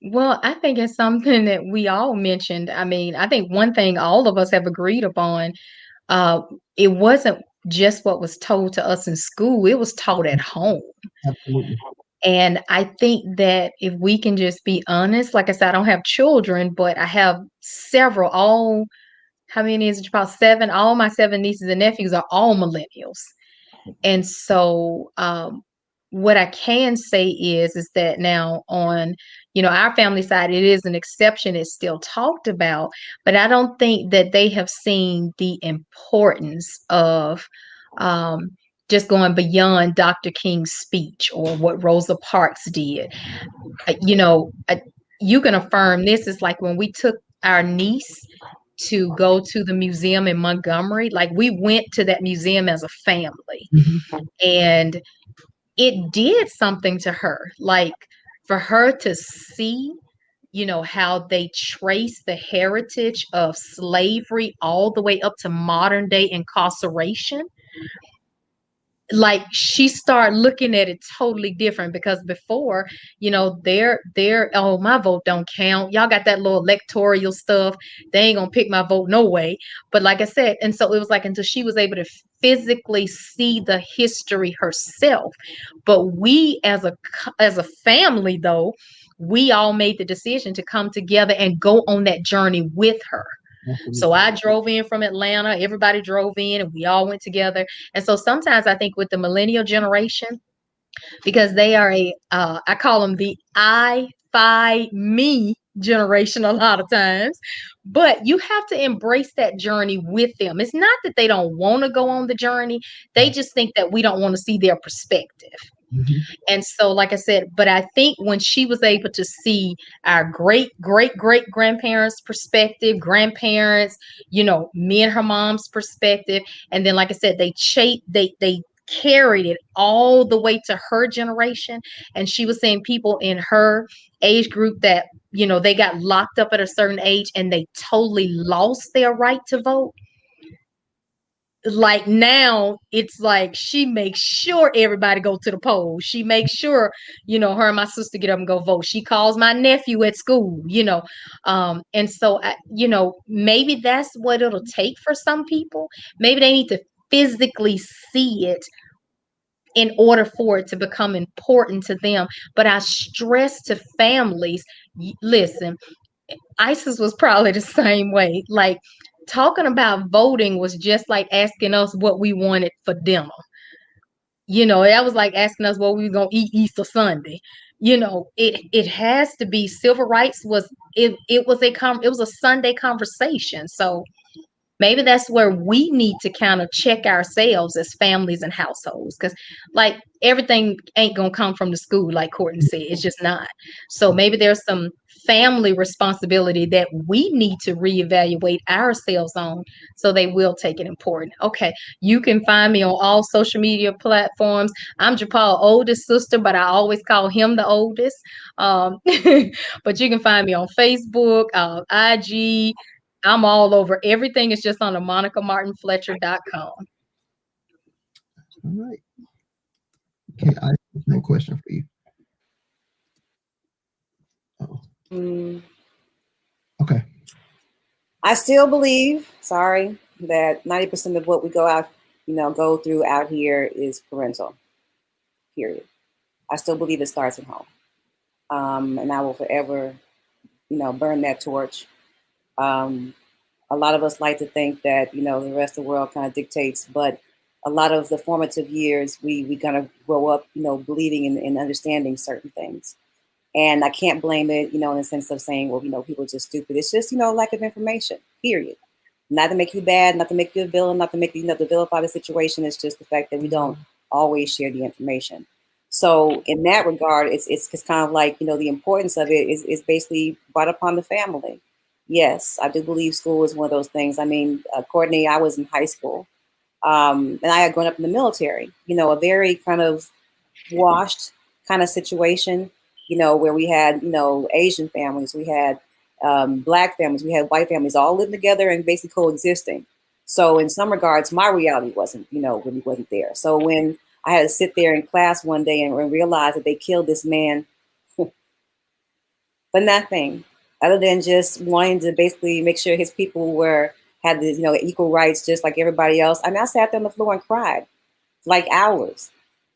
Well, I think it's something that we all mentioned. I mean, I think one thing all of us have agreed upon, uh, it wasn't just what was told to us in school, it was taught at home. Absolutely. And I think that if we can just be honest, like I said, I don't have children, but I have several, all, how many is it? About seven. All my seven nieces and nephews are all millennials. And so, what I can say is that now on, our family side, it is an exception. It's still talked about, but I don't think that they have seen the importance of, um, just going beyond Dr. King's speech or what Rosa Parks did. You can affirm this is like when we took our niece to go to the museum in Montgomery, like we went to that museum as a family. Mhm. And it did something to her, like for her to see, how they trace the heritage of slavery all the way up to modern day incarceration. Like she started looking at it totally different because before, they're oh, my vote don't count. Y'all got that little electoral stuff. They ain't gonna pick my vote no way. But like I said, and so it was like until she was able to physically see the history herself. But we as a family though, we all made the decision to come together and go on that journey with her. So I drove in from Atlanta, everybody drove in, and we all went together. And so sometimes I think with the millennial generation, because they are I call them the I, me generation a lot of times, but you have to embrace that journey with them. It's not that they don't want to go on the journey, they just think that we don't want to see their perspective. Mhm. And so, like I said, but I think when she was able to see our great, great, great grandparents' perspective, grandparents, me and her mom's perspective, and then, like I said, they carried it all the way to her generation. And she was saying people in her age group that, they got locked up at a certain age and they totally lost their right to vote. Like now it's like she makes sure everybody go to the polls. She makes sure, her and my sister get up and go vote. She calls my nephew at school, and so maybe that's what it'll take for some people. Maybe they need to physically see it in order for it to become important to them. But I stress to families, listen, Isis was probably the same way. Like talking about voting was just like asking us what we wanted for dinner. That was like asking us what we were gonna eat Easter Sunday. It has to be civil rights was it was a Sunday conversation. So maybe that's where we need to kind of check ourselves as families and households, because like everything ain't gonna come from the school, like Courtney said. It's just not. So maybe there's some family responsibility that we need to reevaluate ourselves on, so they will take it important. Okay, you can find me on all social media platforms. I'm JaPaul's oldest sister, but I always call him the oldest. But you can find me on Facebook, IG. I'm all over. Everything is just on the monicamartinfletcher.com. All right. Okay, I have one question for you. Okay. I still believe, that 90% of what we go through out here is parental, period. I still believe it starts at home. And I will forever, burn that torch. A lot of us like to think that, the rest of the world kind of dictates, but a lot of the formative years, we kind of grow up, believing and understanding certain things. And I can't blame it, in the sense of saying, well, people are just stupid. It's just, lack of information, period. Not to make you bad, not to make you a villain, not to make you, to vilify the situation. It's just the fact that we don't always share the information. So in that regard, it's kind of like, the importance of it is basically brought upon the family. Yes, I do believe school is one of those things. I mean, Courtney, I was in high school, and I had grown up in the military, a very kind of washed kind of situation, where we had, Asian families, we had Black families, we had white families all living together and basically coexisting. So in some regards, my reality wasn't, really wasn't there. So when I had to sit there in class one day and realize that they killed this man for nothing other than just wanting to basically make sure his people had the, equal rights just like everybody else. I mean, I sat there on the floor and cried like hours,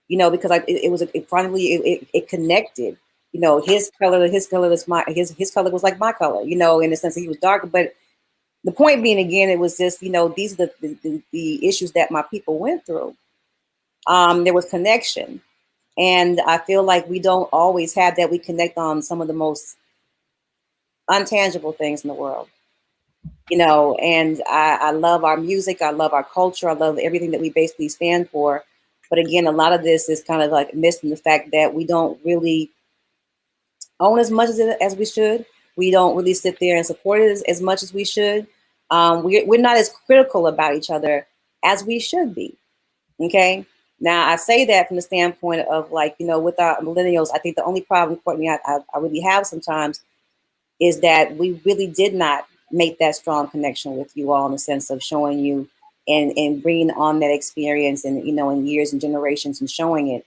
because it connected. His color was his color was like my color, in the sense that he was darker. But the point being, again, it was just, these are the issues that my people went through. There was connection. And I feel like we don't always have that. We connect on some of the most untangible things in the world, and I love our music. I love our culture. I love everything that we basically stand for. But again, a lot of this is kind of like missing the fact that we don't really own as much as we should. We don't really sit there and support it as much as we should. We're not as critical about each other as we should be. Okay. Now, I say that from the standpoint of like, with our millennials, I think the only problem, Courtney, I really have sometimes is that we really did not make that strong connection with you all in the sense of showing you and bringing on that experience and, in years and generations and showing it.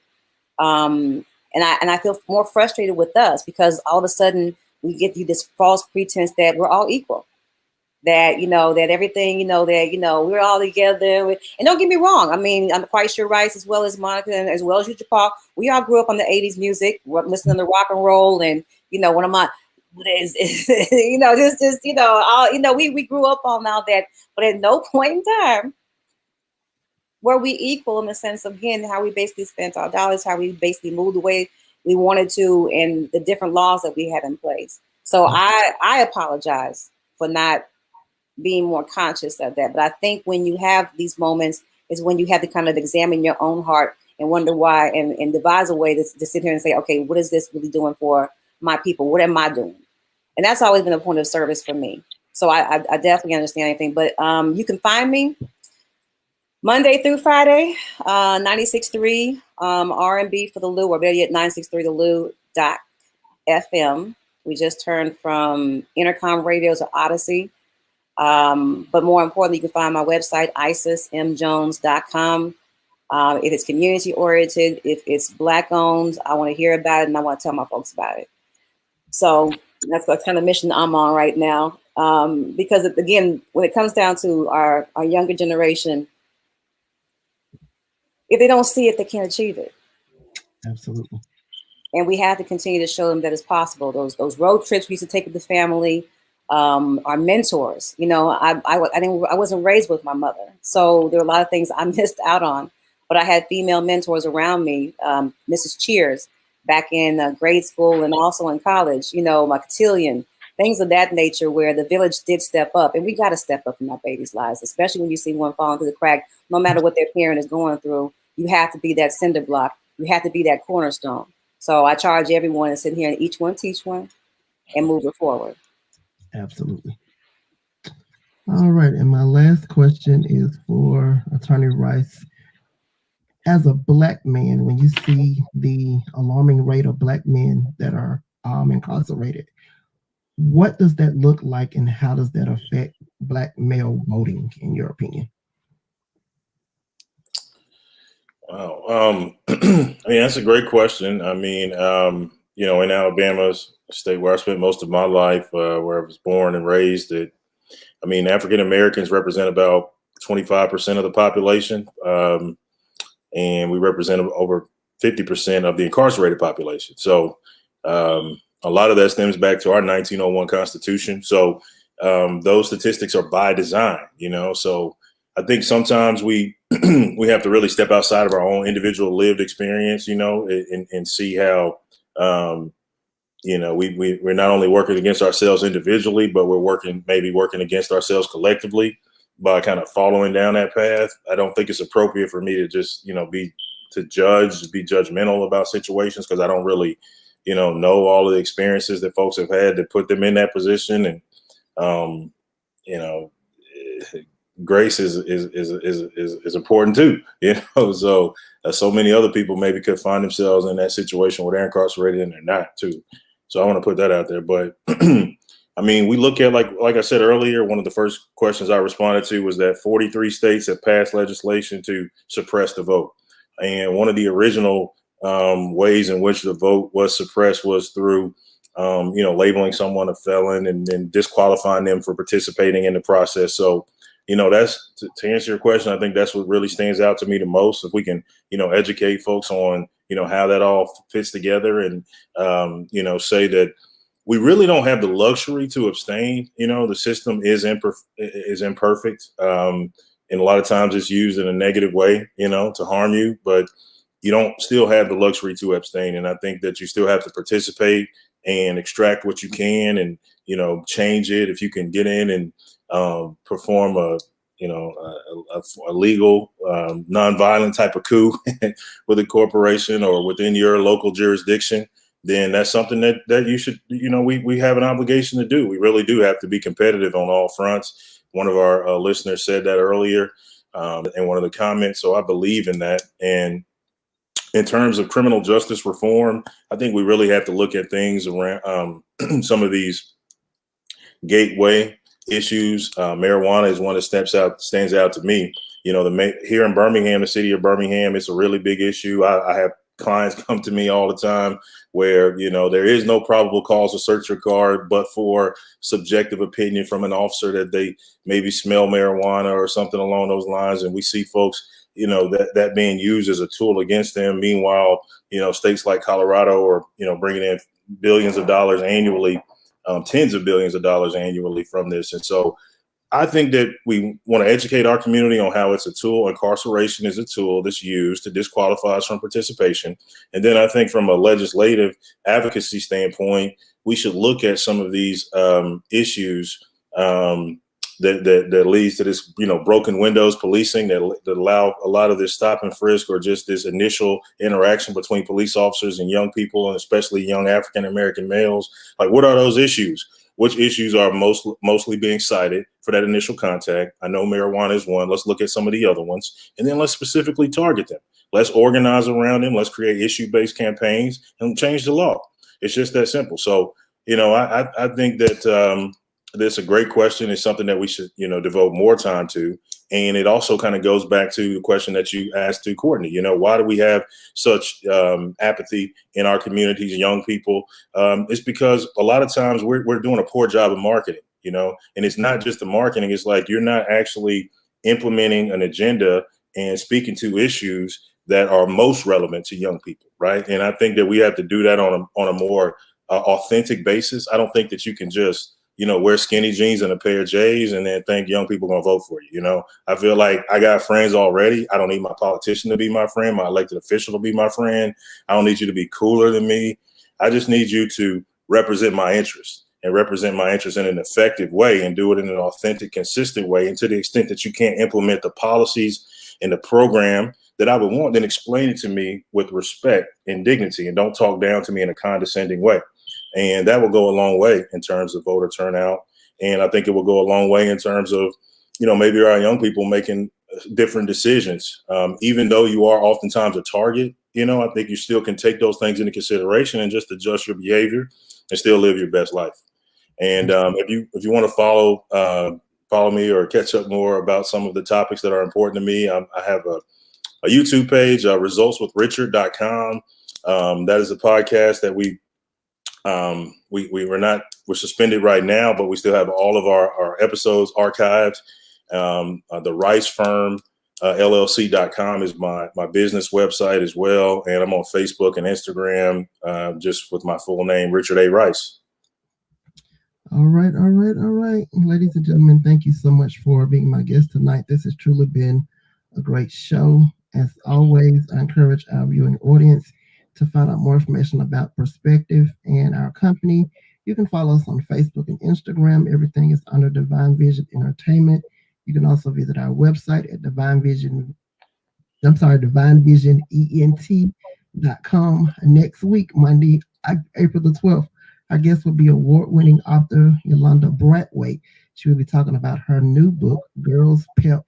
And I feel more frustrated with us because all of a sudden we get you this false pretense that we're all equal. That, that everything, that, we're all together. And don't get me wrong. I mean, I'm quite sure Rice, as well as Monica, and as well as you, JaPaul, we all grew up on the 80s music, listening to rock and roll. And, one of my, we grew up on all that. But at no point in time were we equal in the sense of, again, how we basically spent our dollars, how we basically moved the way we wanted to, and the different laws that we had in place. So I apologize for not being more conscious of that. But I think when you have these moments is when you have to kind of examine your own heart and wonder why and devise a way to sit here and say, okay, what is this really doing for my people? What am I doing? And that's always been a point of service for me. So I definitely understand anything. But you can find me Monday through Friday, 96.3 R&B for the Lou, or better yet, 963thelou.fm. We just turned from Intercom Radio to Odyssey. But more importantly, you can find my website, isismjones.com. If it's community oriented, if it's Black owned, I want to hear about it and I want to tell my folks about it. So that's the kind of mission I'm on right now. Because again, when it comes down to our younger generation, if they don't see it, they can't achieve it. Absolutely. And we have to continue to show them that it's possible. Those road trips we used to take with the family, our mentors. I wasn't raised with my mother, so there are a lot of things I missed out on. But I had female mentors around me, Mrs. Cheers, back in grade school and also in college. My cotillion, things of that nature, where the village did step up, and we got to step up in our babies' lives, especially when you see one falling through the crack. No matter what their parent is going through, you have to be that cinder block. You have to be that cornerstone. So I charge everyone to sit here and each one teach one and move it forward. Absolutely. All right. And my last question is for Attorney Rice. As a Black man, when you see the alarming rate of Black men that are incarcerated, what does that look like and how does that affect Black male voting, in your opinion? Wow. I mean, that's a great question. I mean, in Alabama's state where I spent most of my life, where I was born and raised, African Americans represent about 25% of the population, and we represent over 50% of the incarcerated population. So a lot of that stems back to our 1901 Constitution. So those statistics are by design, So I think sometimes we we have to really step outside of our own individual lived experience, and see how we're not only working against ourselves individually, but we're maybe working against ourselves collectively by kind of following down that path. I don't think it's appropriate for me to just, be judgmental about situations, because I don't really, know all of the experiences that folks have had that put them in that position. And, grace is important too, so many other people maybe could find themselves in that situation where they're incarcerated and they're not too. So I want to put that out there. But I mean, we look at, like I said earlier, one of the first questions I responded to was that 43 states have passed legislation to suppress the vote. And one of the original ways in which the vote was suppressed was through, labeling someone a felon and then disqualifying them for participating in the process. So, that's to answer your question. I think that's what really stands out to me the most. If we can, educate folks on, how that all fits together, and, say that we really don't have the luxury to abstain. The system is imperfect. And a lot of times it's used in a negative way, to harm you, but you don't still have the luxury to abstain. And I think that you still have to participate and extract what you can, and, change it. If you can get in and perform a legal, nonviolent type of coup with a corporation or within your local jurisdiction, then that's something that you should, we have an obligation to do. We really do have to be competitive on all fronts. One of our listeners said that earlier in one of the comments. So I believe in that. And in terms of criminal justice reform, I think we really have to look at things around some of these gateway issues. Marijuana is one that stands out to me. Here in Birmingham, the city of Birmingham, it's a really big issue. I have clients come to me all the time where, there is no probable cause to search your car, but for subjective opinion from an officer that they maybe smell marijuana or something along those lines. And we see folks, that being used as a tool against them. Meanwhile, states like Colorado are, bringing in billions of dollars annually, tens of billions of dollars annually from this. And so I think that we want to educate our community on how it's a tool. Incarceration is a tool that's used to disqualify us from participation. And then I think from a legislative advocacy standpoint, we should look at some of these issues that leads to this, broken windows policing that allow a lot of this stop and frisk, or just this initial interaction between police officers and young people, and especially young African-American males. Like, what are those issues? Which issues are mostly being cited for that initial contact? I know marijuana is one. Let's look at some of the other ones, and then let's specifically target them. Let's organize around them. Let's create issue-based campaigns and change the law. It's just that simple. So, I think that that's a great question. It's something that we should, devote more time to. And it also kind of goes back to the question that you asked to Courtney. Why do we have such apathy in our communities, young people? It's because a lot of times we're doing a poor job of marketing, and it's not just the marketing. It's like you're not actually implementing an agenda and speaking to issues that are most relevant to young people, right? And I think that we have to do that on a more authentic basis. I don't think that you can just wear skinny jeans and a pair of J's and then think young people are going to vote for you. I feel like I got friends already. I don't need my politician to be my friend, my elected official to be my friend. I don't need you to be cooler than me. I just need you to represent my interests, and represent my interests in an effective way, and do it in an authentic, consistent way. And to the extent that you can't implement the policies and the program that I would want, then explain it to me with respect and dignity, and don't talk down to me in a condescending way. And that will go a long way in terms of voter turnout. And I think it will go a long way in terms of, maybe our young people making different decisions. Even though you are oftentimes a target, I think you still can take those things into consideration and just adjust your behavior and still live your best life. And if you want to follow me or catch up more about some of the topics that are important to me, I have a YouTube page, resultswithrichard.com. That is a podcast that we're suspended right now, but we still have all of our episodes archived. The Rice Firm LLC.com is my business website as well. And I'm on Facebook and Instagram, just with my full name, Richard A. Rice. All right. Ladies and gentlemen, thank you so much for being my guest tonight. This has truly been a great show. As always, I encourage our viewing audience to find out more information about Perspective and our company, you can follow us on Facebook and Instagram. Everything is under Divine Vision Entertainment. You can also visit our website at divinevisionent.com. Next week, Monday, April the 12th, our guest will be award-winning author Yolanda Bradway. She will be talking about her new book, Girls Pep.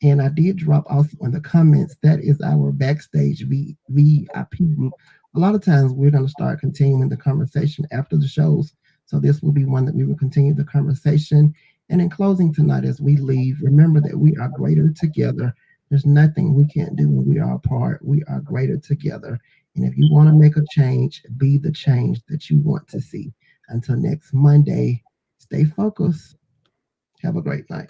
And I did drop also in the comments, that is our backstage VIP group. A lot of times we're going to start continuing the conversation after the shows. So this will be one that we will continue the conversation. And in closing tonight, as we leave, remember that we are greater together. There's nothing we can't do when we are apart. We are greater together. And if you want to make a change, be the change that you want to see. Until next Monday, stay focused. Have a great night.